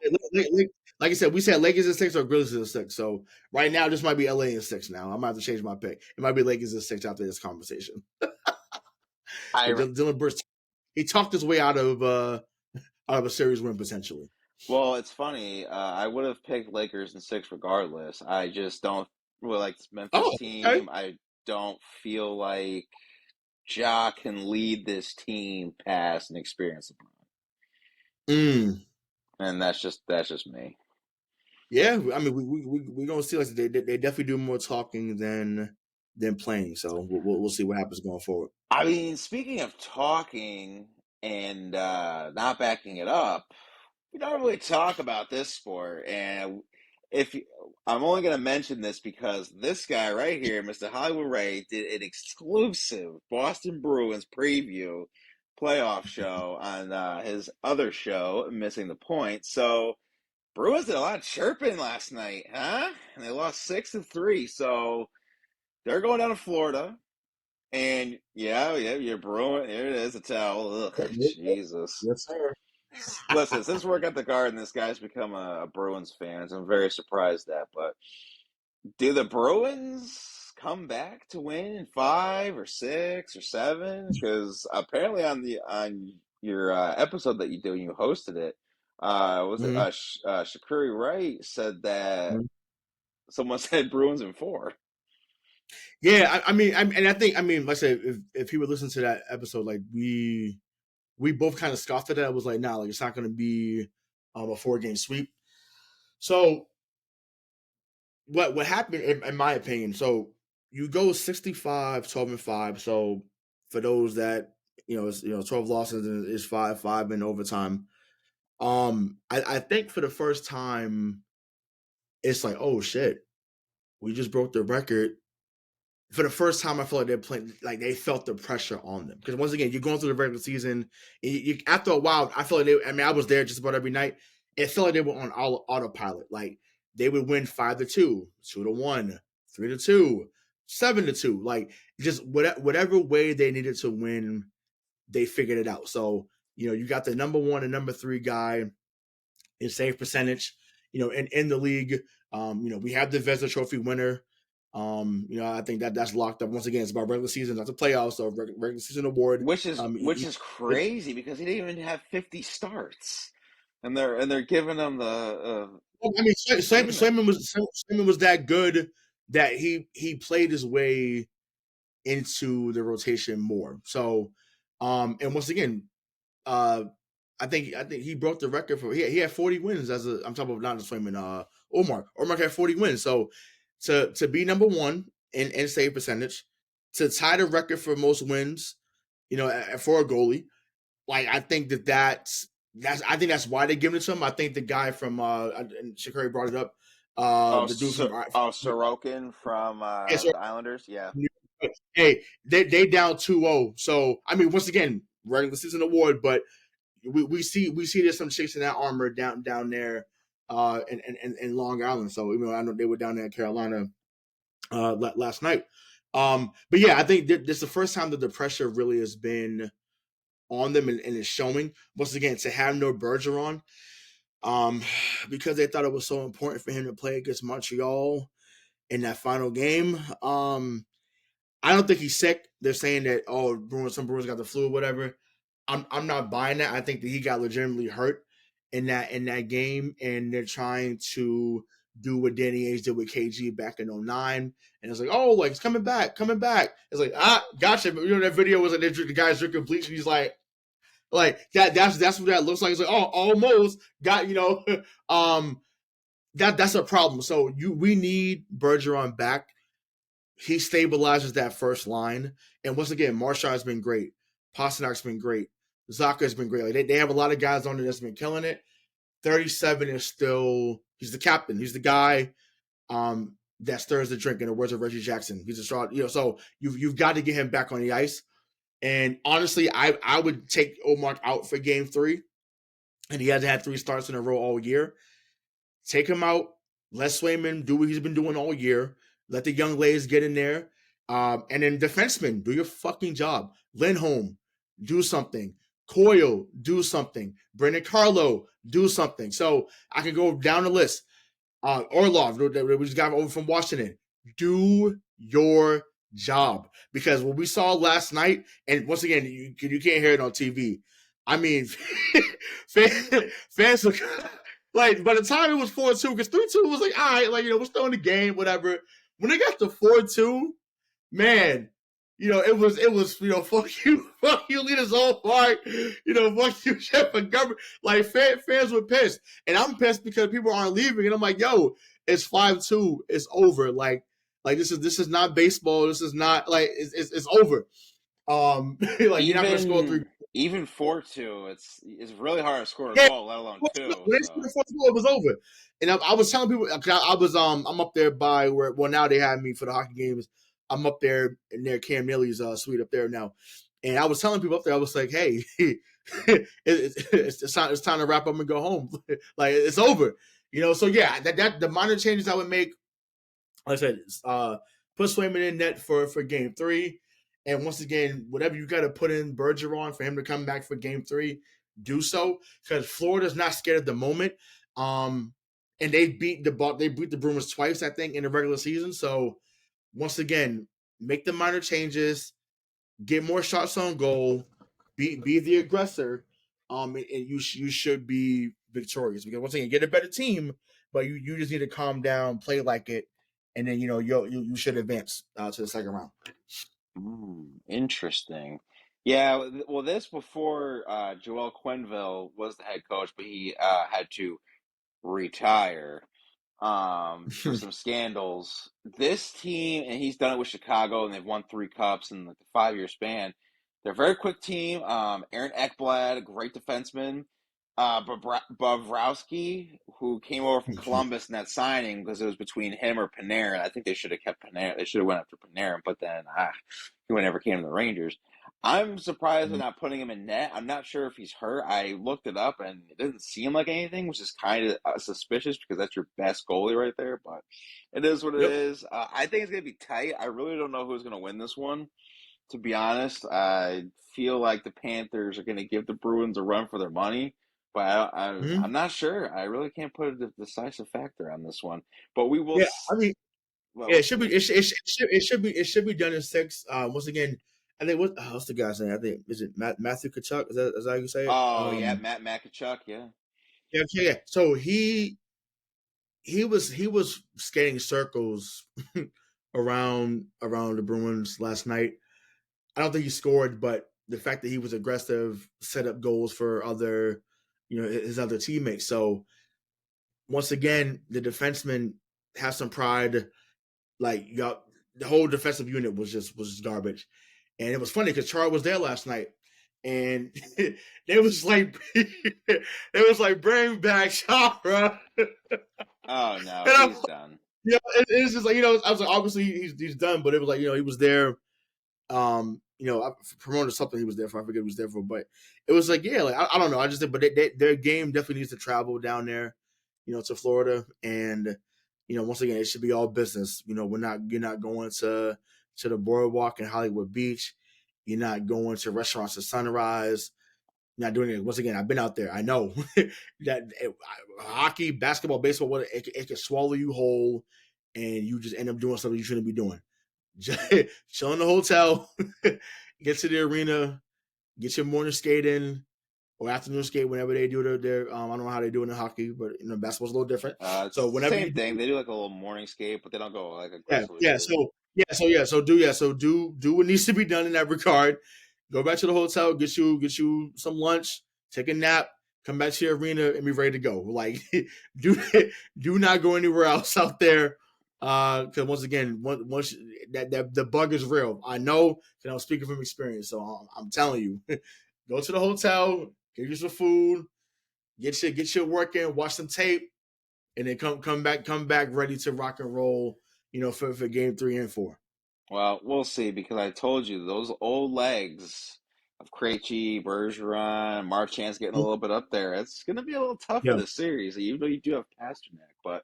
like I said, we said Lakers in 6 or Grizzlies in 6. So right now, this might be LA in 6. Now I might have to change my pick. It might be Lakers in 6 after this conversation. I Dillon Brooks, he talked his way out of a series win potentially. Well, it's funny. I would have picked Lakers in 6 regardless. I just don't really like this Memphis Oh, okay. team. I don't feel like Ja can lead this team past an experienced LeBron, Mm. and that's just me. Yeah, I mean, we're gonna see. Like they definitely do more talking than playing. So we'll see what happens going forward. I mean, speaking of talking and not backing it up, we don't really talk about this sport. And if you- I'm only going to mention this because this guy right here, Mr. Hollywood Ray, did an exclusive Boston Bruins preview playoff show on his other show, Missing the Point. So Bruins did a lot of chirping last night, huh? And they lost 6-3. So they're going down to Florida. And yeah, you're Bruin. Here it is, a towel. Ugh, Jesus. Yes, sir. Listen, since we're at the Garden, this guy's become a Bruins fan. So I'm very surprised at. But do the Bruins come back to win in 5 or 6 or 7? Because apparently on your episode that you do, you hosted it. Was it Mm-hmm. Shakuri Wright said that Mm-hmm. someone said Bruins in 4? Yeah, and I think, I mean, like I said, if he would listen to that episode, like we both kind of scoffed at that. I was like, nah, like it's not going to be a 4-game sweep. So what happened in my opinion? So you go 65, 12 and 5. So for those that it's, 12 losses is 5 in overtime. I think for the first time, it's like, oh shit, we just broke the record. For the first time, I felt like they're playing like they felt the pressure on them because once again, you're going through the regular season. After a while, I felt like they. I mean, I was there just about every night. It felt like they were on autopilot. Like they would win 5-2, 2-1, 3-2, 7-2. Like just whatever way they needed to win, they figured it out. So you got the number 1 and number 3 guy in save percentage. in the league. We have the Vezina Trophy winner. I think that's locked up. Once again, it's about regular season, not the playoffs, so regular season award. Which is crazy because he didn't even have 50 starts, and they're giving him I mean, payment. Swayman was that good that he played his way into the rotation more. So, and once again, uh, I think he broke the record for he had 40 wins as a I'm talking about not just Swayman, Omar had 40 wins. So to be number one in save percentage, to tie the record for most wins, for a goalie, like I think that's I think that's why they give it to him. I think the guy from and Shakari brought it up, the dude from Sorokin from yeah, so the Islanders. Yeah. hey, they down 2-0. So I mean, once again, regular season award, but we see there's some chicks in that armor down there in Long Island. So even though I know they were down there in Carolina last night. But yeah, I think this is the first time that the pressure really has been on them and is showing. Once again, to have no Bergeron, um, because they thought it was so important for him to play against Montreal in that final game. I don't think he's sick. They're saying that some Bruins got the flu or whatever. I'm not buying that. I think that he got legitimately hurt in that game, and they're trying to do what Danny Ainge did with KG back in '09. And it's like, oh, like it's coming back, coming back. It's like, gotcha. But that video was like the guy's drinking bleach, and he's like that's what that looks like. It's like, oh, almost got um that's a problem. So we need Bergeron back. He stabilizes that first line. And once again, Marchand has been great. Pasternak's been great. Zaka has been great. Like they have a lot of guys on there that's been killing it. 37 is still he's the captain. He's the guy that stirs the drink in the words of Reggie Jackson. He's a strong, so you've got to get him back on the ice. And honestly, I would take Omar out for game 3. And he hasn't had 3 starts in a row all year. Take him out. Let Swayman do what he's been doing all year. Let the young ladies get in there. And then defensemen, do your fucking job. Lindholm, do something. Coyle, do something. Brendan Carlo, do something. So I can go down the list. Orlov, we just got over from Washington. Do your job. Because what we saw last night, and once again, you can't hear it on TV. I mean, fans look like by the time it was 4-2, because 3-2 was like, all right, like, we're still in the game, whatever. When they got to 4-2, man, it was, fuck you, leaders all part, fuck you, Jeff Montgomery. Like, fans were pissed. And I'm pissed because people aren't leaving. And I'm like, yo, it's 5-2. It's over. Like this is not baseball. This is not like it's over. Like you're not gonna score 3. Even 4-2, it's really hard to score a Yeah, goal, let alone two. when they So scored the first goal, it was over. And I was telling people, 'cause I was I'm up there by where, well, now they have me for the hockey games. I'm up there near Cam Neely's suite up there now, and I was telling people up there, I was like, hey, it's time to wrap up and go home. Like it's over, So yeah, that the minor changes I would make, like I said, put Swayman in net for game 3. And once again, whatever you got to put in Bergeron for him to come back for game 3, do so. Because Florida's not scared at the moment. And they beat the Bruins twice, I think, in the regular season. So once again, make the minor changes, get more shots on goal, be the aggressor, and you should be victorious. Because once again, get a better team, but you just need to calm down, play like it, and then you should advance to the second round. interesting. Yeah, well, this before Joel Quenneville was the head coach, but he had to retire for some scandals. This team, and he's done it with Chicago, and they've won 3 cups in like the 5-year span. They're a very quick team. Aaron Ekblad, a great defenseman. Bobrovsky, who came over from Columbus in that signing because it was between him or Panarin. I think they should have kept Panarin. They should have went after Panarin, but then he never came to the Rangers. I'm surprised they're not putting him in net. I'm not sure if he's hurt. I looked it up and it doesn't seem like anything, which is kind of suspicious because that's your best goalie right there. But it is what it Yep. is. I think it's going to be tight. I really don't know who's going to win this one, to be honest. I feel like the Panthers are going to give the Bruins a run for their money. But I'm Mhm. not sure. I really can't put a decisive factor on this one. But we will. Yeah, I mean, Well, yeah, we'll it should be. see. It should be done in six. Once again, I think what's the guy's name? I think is it Matthew Kachuk? Is that how you say it? Oh yeah, Matt Makachuk. Yeah. Yeah, yeah, yeah. So he was skating circles around the Bruins last night. I don't think he scored, but the fact that he was aggressive set up goals for his other teammates. So once again, the defensemen have some pride. Like the whole defensive unit was just garbage, and it was funny because Char was there last night, and they was like bring back Chara, and Oh no, I'm he's done. it's just like I was like obviously he's done, but it was like he was there I promoted something he was there for. I forget what he was there for, but it was like, yeah, like I don't know. I just think, but their game definitely needs to travel down there, to Florida, and once again, it should be all business. You're not going to the boardwalk in Hollywood Beach. You're not going to restaurants at Sunrise. You're not doing it. Once again, I've been out there. I know that hockey, basketball, baseball, what it can swallow you whole, and you just end up doing something you shouldn't be doing. Chill in the hotel, get to the arena, get your morning skate in or afternoon skate whenever they do their I don't know how they do it in hockey, but basketball's a little different. So It's the whenever same you thing. do, They do like a little morning skate, but they don't go like yeah, aggressively yeah. skating. So do what needs to be done in that regard. Go back to the hotel, get you some lunch, take a nap, come back to your arena, and be ready to go. Like do do not go anywhere else out there. Because once again, once that the bug is real. I know, because I'm speaking from experience. So I'm telling you, go to the hotel, get you some food, get your work in, watch some tape, and then come back ready to rock and roll. For game 3 and 4. Well, we'll see because I told you those old legs of Krejci, Bergeron, Marchand's getting a little bit up there. It's going to be a little tough for Yeah, this series, even though you do have Pasternak. But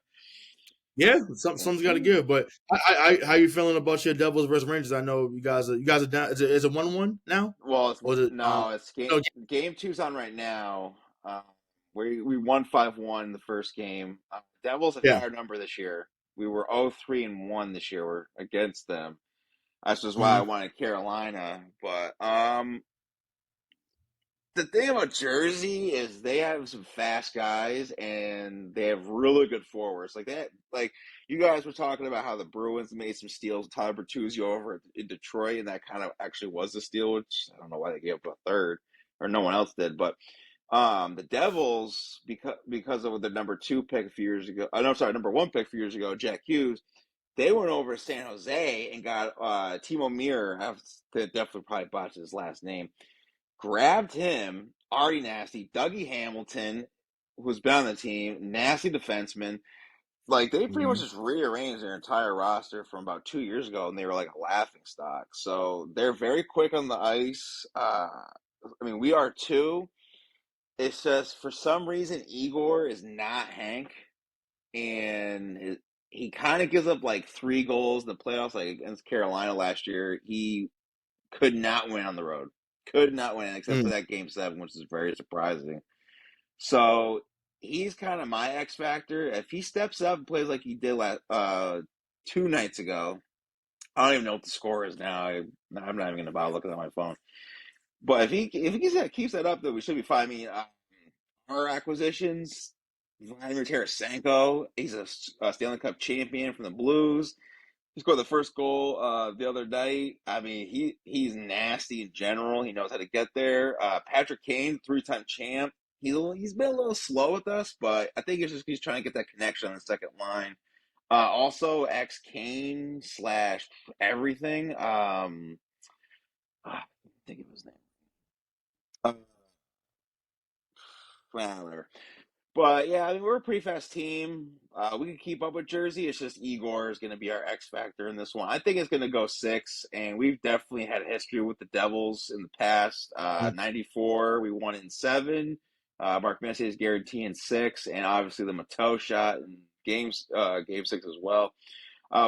yeah. we'll Something's got to see. give. But how you feeling about your Devils versus Rangers? I know you guys are down. Is it 1-1 now? Well, Or is it no, it's no? game two's on right now. We won 5-1 in the first game. Devils have Yeah. hit our number this year. We were 0-3-1 this year. We're against them. That's just why I Mm-hmm. wanted Carolina. But the thing about Jersey is they have some fast guys and they have really good forwards. Like that, like you guys were talking about how the Bruins made some steals with Todd Bertuzzi over in Detroit, and that kind of actually was a steal, which I don't know why they gave up a third or no one else did. But the Devils, because of the number two pick a few years ago, no, sorry, number one pick a few years ago, Jack Hughes, they went over to San Jose and got Timo Meyer. I have to definitely probably botch his last name, grabbed him, already nasty. Dougie Hamilton, who's been on the team, nasty defenseman. Like they pretty much Mm-hmm. just rearranged their entire roster from about 2 years ago, and they were like a laughing stock. So they're very quick on the ice. I mean, we are too. It's just for some reason Igor is not Hank, and he kind of gives up like 3 goals in the playoffs, like against Carolina last year. He could not win on the road. Could not win except for Mm-hmm. that game seven, which is very surprising. So he's kind of my X factor. If he steps up and plays like he did 2 nights ago, I don't even know what the score is now. I'm not even going to bother looking at my phone. But if he keeps that up, then we should be fine. I mean, our acquisitions, Vladimir Tarasenko, he's a Stanley Cup champion from the Blues. He scored the first goal the other night. I mean, he's nasty in general. He knows how to get there. Patrick Kane, 3-time champ. He's been a little slow with us, but I think it's just he's trying to get that connection on the second line. Also, ex Kane slash everything. I can't think of his name. Uh, well, whatever. But yeah, I mean, we're a pretty fast team. We can keep up with Jersey. It's just Igor is going to be our X factor in this one. I think it's going to go six, and we've definitely had history with the Devils in the past. '94, we won in seven. Mark Messier is guaranteed in six, and obviously the Mateau shot in game six as well.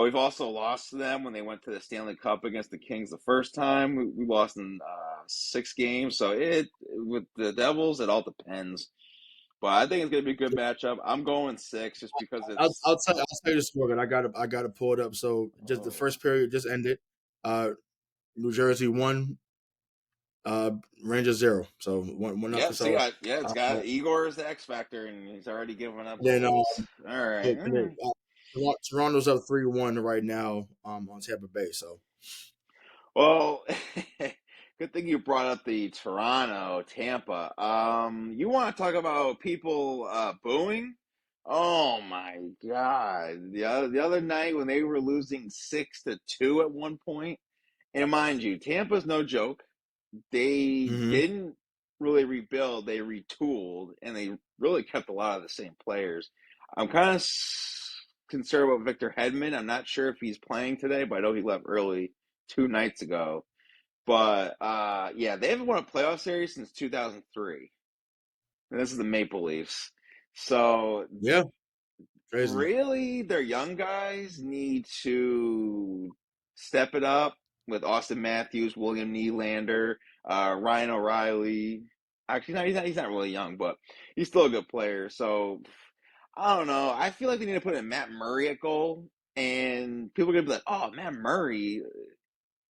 We've also lost to them when they went to the Stanley Cup against the Kings the first time. We lost in 6 games, so it with the Devils, it all depends. But I think it's gonna be a good matchup. I'm going six just because I'll it's. tell you the score, but I got to pull it up. So just the Oh. first period just ended. Uh, New Jersey won, uh, Rangers 0. So one Yeah, nothing. see, So yeah, it's uh, got Igor's the X factor, and he's already given up then goals. All right, all and then, right. Toronto's up 3-1 right now, on Tampa Bay. So Well, good thing you brought up the Toronto, Tampa. You want to talk about people booing? Oh my God! The other night when they were losing 6-2 at one point, and mind you, Tampa's no joke. They mhm. didn't really rebuild; they retooled, and they really kept a lot of the same players. I'm kind of concerned about Victor Hedman. I'm not sure if he's playing today, but I know he left early 2 nights ago. But yeah, they haven't won a playoff series since 2003, and this is the Maple Leafs. So Yeah, crazy. really, their young guys need to step it up with Austin Matthews, William Nylander, Ryan O'Reilly. Actually, no, he's not really young, but he's still a good player. So I don't know. I feel like they need to put in Matt Murray at goal, and people are gonna be like, "Oh, Matt Murray."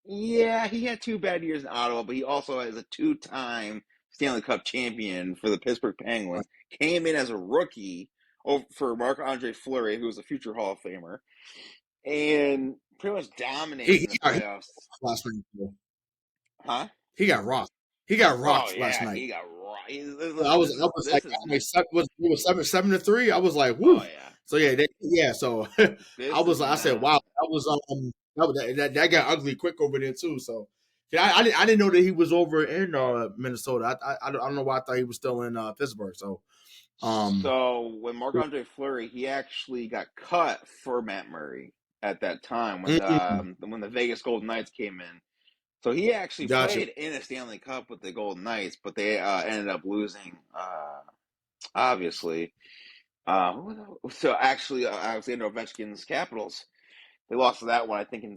Yeah, he had 2 bad years in Ottawa, but he also is a two-time Stanley Cup champion for the Pittsburgh Penguins. Came in as a rookie for Marc-Andre Fleury, who was a future Hall of Famer, and pretty much He dominated he in the got playoffs. last night. Huh? He got rocked. He got Oh rocked last yeah, night. he got right. I Listen, was this I is was like, this is it was 7-3. I was like, oh whoo. yeah, So yeah, yeah. So this is I said, wow, not. that got ugly quick over there too. So yeah, I didn't know that he was over in Minnesota. I don't know why I thought he was still in Pittsburgh. So um, So when Marc-Andre Fleury, he actually got cut for Matt Murray at that time mm, when the Vegas Golden Knights came in. So he actually gotcha. played in a Stanley Cup with the Golden Knights, but they ended up losing. Obviously, so actually, Alexander Ovechkin's Capitals, they lost to that one, I think in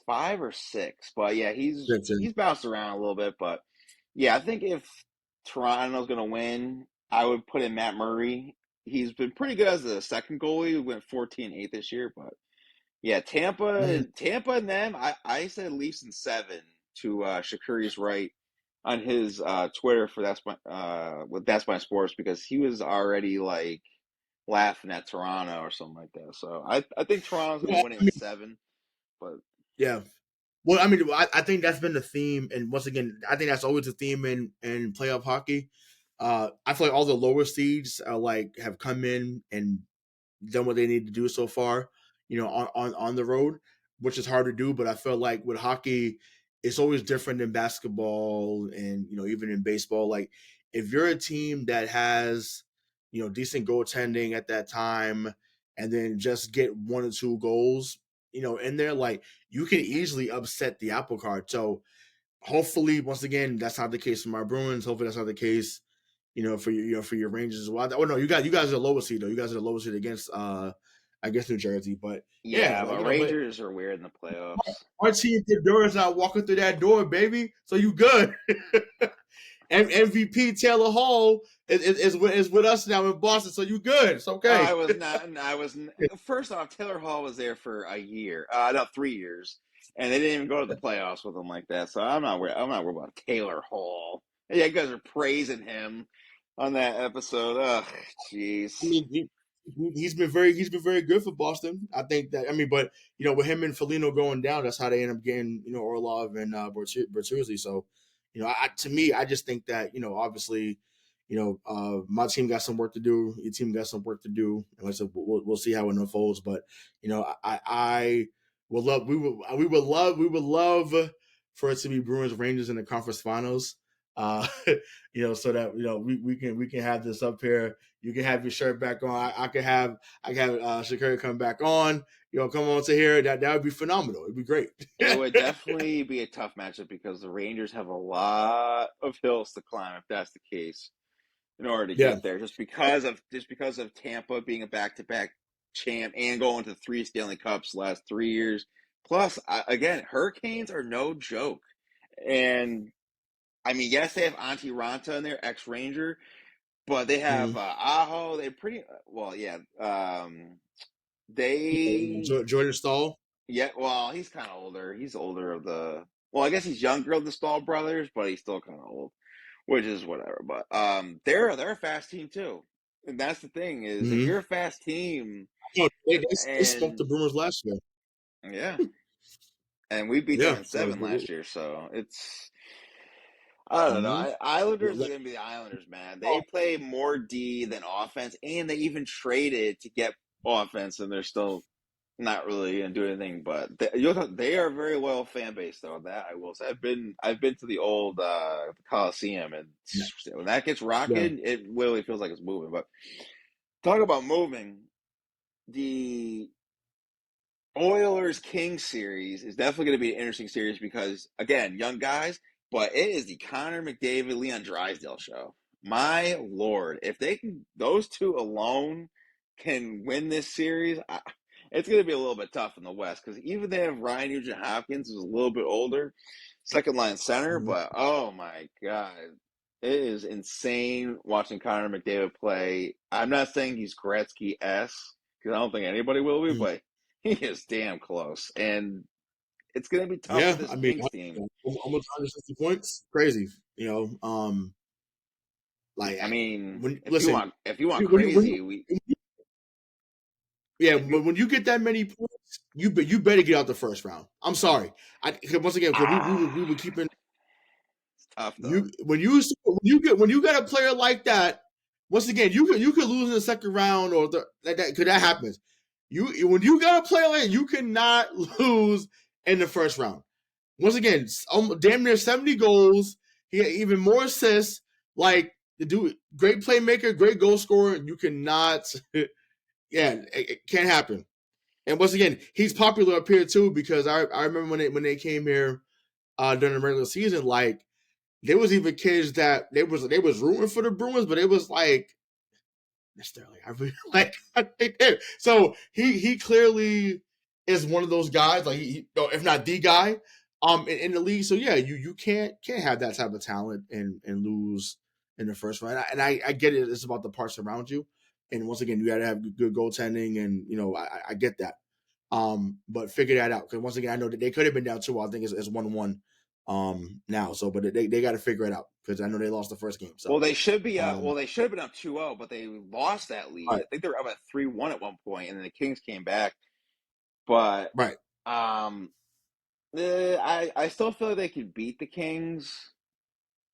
5 or 6. But yeah, he's bounced around a little bit. But yeah, I think if Toronto's going to win, I would put in Matt Murray. He's been pretty good as a second goalie. We went 14-8 this year, but yeah, Mm, Tampa and them. I said Leafs in 7 to Shakuri's right on his Twitter for that's my sports because he was already like laughing at Toronto or something like that. So I think Toronto's gonna well, win it I in mean, 7, but yeah. Well, I mean, I think that's been the theme, and once again, I think that's always the theme in playoff hockey. I feel like all the lower seeds are like have come in and done what they need to do so far, on the road, which is hard to do. But I feel like with hockey, it's always different than basketball and even in baseball. Like if you're a team that has decent goaltending at that time, and then just get 1 or 2 goals, in there, like you can easily upset the apple cart. So hopefully, once again, that's not the case for my Bruins. Hopefully, that's not the case for your Rangers as well. Oh no, you guys are the lowest seed though. You guess are the lowest seed against I guess New Jersey. But yeah, yeah, like but but Rangers are weird in the playoffs. our team is not walking through that door, baby. So you good. MVP Taylor Hall is with us now in Boston, so you good. It's I okay. was not. First off, Taylor Hall was there for a year, no, 3 years, and they didn't even go to the playoffs with him like that. So I'm not worried about Taylor Hall. Yeah, you guys are praising him on that episode. Ugh, I jeez. mean, he's been very good for Boston. I think that but with him and Foligno going down, that's how they end up getting Orlov and Bertuzzi. So to me, I just think that obviously my team got some work to do. Your team got some work to do, and like I said, we'll see how it unfolds. But I would love we would love for it to be Bruins Rangers in the conference finals. Uh, so that we can have this up here. You can have your shirt back on. I can have Shakira come back on. Come on to here. That would be phenomenal. It'd be great. It would definitely be a tough matchup because the Rangers have a lot of hills to climb if that's the case in order to Yeah. get there. Just because of Tampa being a back-to-back champ and going to 3 Stanley Cups the last 3 years. Plus, again, Hurricanes are no joke. And I mean, yes, they have Auntie Ranta in there, ex-Ranger, but they have Mm-hmm. Aho. They pretty well, yeah. They Jordan Stahl. yeah. Well, he's kind of older. He's older of the. Well, I guess he's younger of the Stahl brothers, but he's still kind of old, which is whatever. But they're a fast team too, and that's the thing is if Mm-hmm. you're a fast team No, they smoked the and Bruins last year. yeah, and we beat them Yeah. in So. seven last year, so it's I don't know. Mm-hmm. Islanders are going to be the Islanders, man. They play more D than offense, and they even traded to get offense, and they're still not really going to do anything. But they are a very loyal fan base, though. That I will say. I've been to the old Coliseum, and when that gets Yeah. rocking, it literally feels like it's moving. But talk about moving, the Oilers Kings series is definitely going to be an interesting series because again, young guys, but it is the Conor McDavid Leon Drysdale show. My lord, if they can, those two alone can win this series, it's going to be a little bit tough in the West because even they have Ryan Nugent Hopkins, who's a little bit older, second line center, Mm-hmm. but oh my god, it is insane watching Conor McDavid play. I'm not saying he's Gretzky esque because I don't think anybody will be, Mm-hmm. but he is damn close, and it's going to be tough with Yeah. this I mean, Kings team. almost 160 points. Crazy. Like I mean, when if you listen, want, if you want when crazy, we yeah, if you when you get that many points, you better get out the first round. I'm sorry. Once again, because we were keeping it's tough though. you when you got a player like that. Once again, you could lose in the second round or that could that happens. When you got a player like that, you cannot lose in the first round. Once again, damn near 70 goals. He had even more assists. Like the dude, great playmaker, great goal scorer. You cannot, yeah, it can't happen. And once again, he's popular up here too because I remember when they came here during the regular season, like there was even kids that they was rooting for the Bruins, but it was like necessarily. I really like. I think it. So he clearly is one of those guys, like if not the guy, in the league. So yeah, you can't have that type of talent and lose in the first round. And I get it. It's about the parts around you. And once again, you got to have good goaltending, and I get that. But figure that out because once again, I know that they could have been down 2. I think it's 1-1 now. So, but they got to figure it out because I know they lost the first game. Well, So, they should be. Well, um, they should have been up 2-0, but they lost that lead. right, I think they were up at 3-1 at one point, and then the Kings came back. But right. um, I still feel like they could beat the Kings.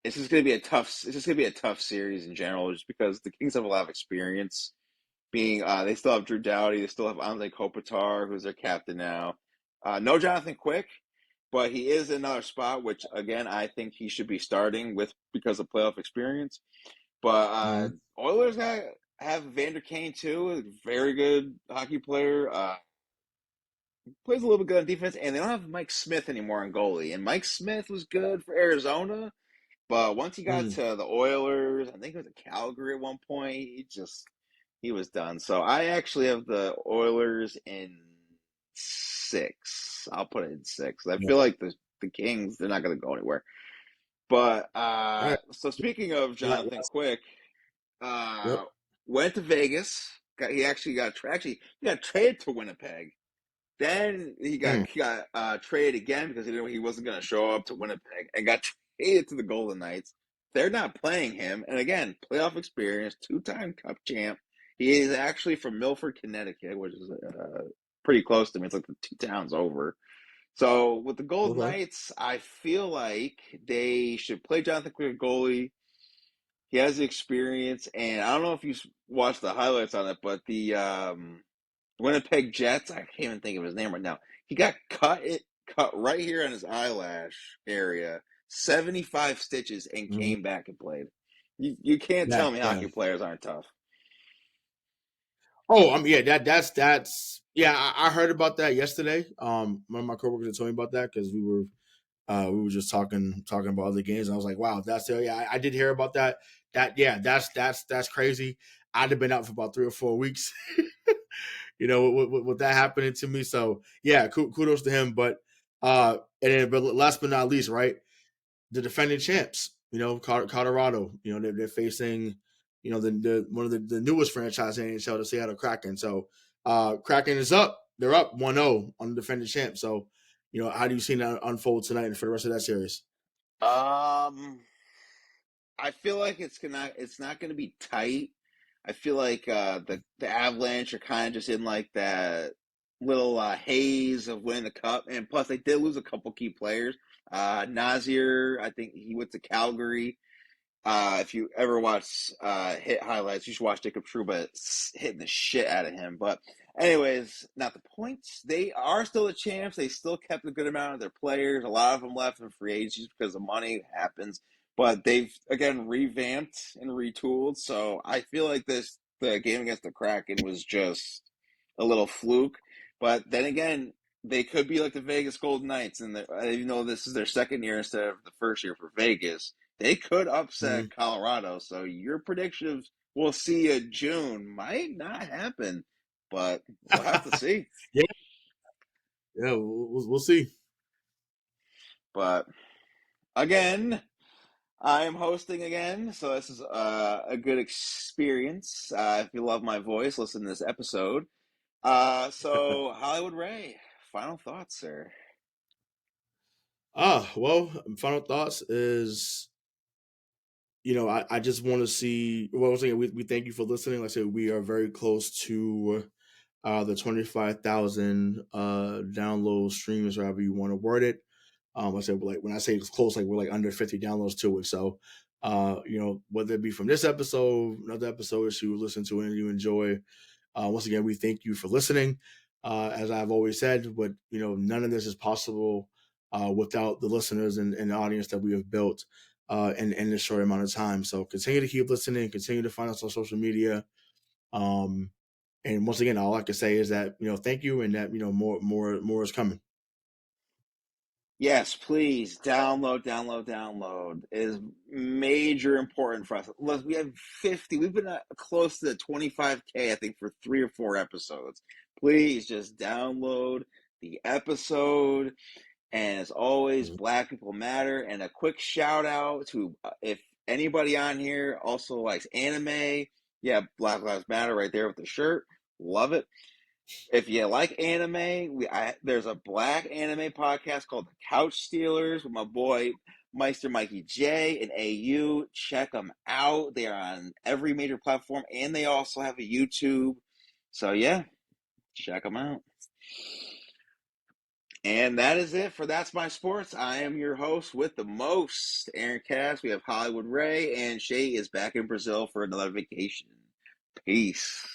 It's just going to be a tough. It's just going to be a tough series in general, just because the Kings have a lot of experience. Being they still have Drew Doughty, they still have Anze Kopitar, who's their captain now. No Jonathan Quick, but he is in another spot, which again I think he should be starting with because of playoff experience. But Mm-hmm. Oilers have Vander Kane too, a very good hockey player. Plays a little bit good on defense, and they don't have Mike Smith anymore on goalie. And Mike Smith was good for Arizona, but once he got Mm. to the Oilers, I think it was Calgary at one point, he was done. So I actually have the Oilers in 6. I'll put it in 6. I Yeah. feel like the Kings, they're not going to go anywhere. But All right. so speaking of Jonathan Last, Quick, yep. uh, went to Vegas. He actually he got traded to Winnipeg. Then Mm. he got traded again because he wasn't going to show up to Winnipeg and got traded to the Golden Knights. They're not playing him, and again, playoff experience, 2-time Cup champ. He is actually from Milford, Connecticut, which is pretty close to me. It's like the 2 towns over. So with the Golden Okay. Knights, I feel like they should play Jonathan Quick goalie. He has the experience, and I don't know if you watched the highlights on it, but the Winnipeg Jets. I can't even think of his name right now. He got cut right here on his eyelash area, 75 stitches, and Mm-hmm. came back and played. You can't Yeah. tell me Yeah. hockey players aren't tough. Oh, yeah. That's yeah. I heard about that yesterday. One of my coworkers told me about that because we were just talking about other games, and I was like, wow, that's yeah. I did hear about that. Yeah. That's crazy. I'd have been out for about 3 or 4 weeks. With that happening to me. So yeah, kudos to him. But last but not least, right? The defending champs. Colorado. They're facing the one of the newest franchise in NHL, the Seattle Kraken. So Kraken is up. They're up 1-0 on the defending champ. So, how do you see that unfold tonight and for the rest of that series? Um, I feel like it's not gonna be tight. I feel like the Avalanche are kind of just in like that little haze of winning the cup, and plus they did lose a couple key players. Nazir, I think he went to Calgary. If you ever watch hit highlights, you should watch Jacob Trouba hitting the shit out of him. But anyways, not the points. They are still the champs. They still kept a good amount of their players. A lot of them left in free agencies because the money happens. But they've again revamped and retooled. So I feel like the game against the Kraken was just a little fluke. But then again, they could be like the Vegas Golden Knights, and even though this is their second year instead of the first year for Vegas, they could upset Mhm. Colorado. So your prediction of we'll see you June might not happen, but we'll have to see. Yeah, yeah, we'll see. But again, I am hosting again, so this is a good experience. If you love my voice, listen to this episode. So Hollywood Ray, final thoughts, sir. Well, final thoughts is, I just want to see. Well, once again, we thank you for listening. Like I said, we are very close to the 25,000 download streams, or however you want to word it. I said, like, when I say it's close, like we're like under 50 downloads to it. So, whether it be from this episode, another episode that you listen to and you enjoy, once again, we thank you for listening. As I've always said, but none of this is possible without the listeners and the audience that we have built in this short amount of time. So continue to keep listening, continue to find us on social media. Um, and once again, all I can say is that thank you, and that more is coming. Yes, please download, download, download. It is major important for us. Look, we have 50. We've been close to 25K, I think, for 3 or 4 episodes. Please just download the episode. And as always, Mhm. Black People Matter. And a quick shout out to if anybody on here also likes anime, yeah, Black Lives Matter right there with the shirt. Love it. If you like anime, there's a black anime podcast called The Couch Stealers with my boy Meister Mikey J and AU. Check them out. They are on every major platform, and they also have a YouTube. So yeah, check them out. And that is it for That's My Sports. I am your host with the most, Aaron Cass. We have Hollywood Ray, and Shay is back in Brazil for another vacation. Peace.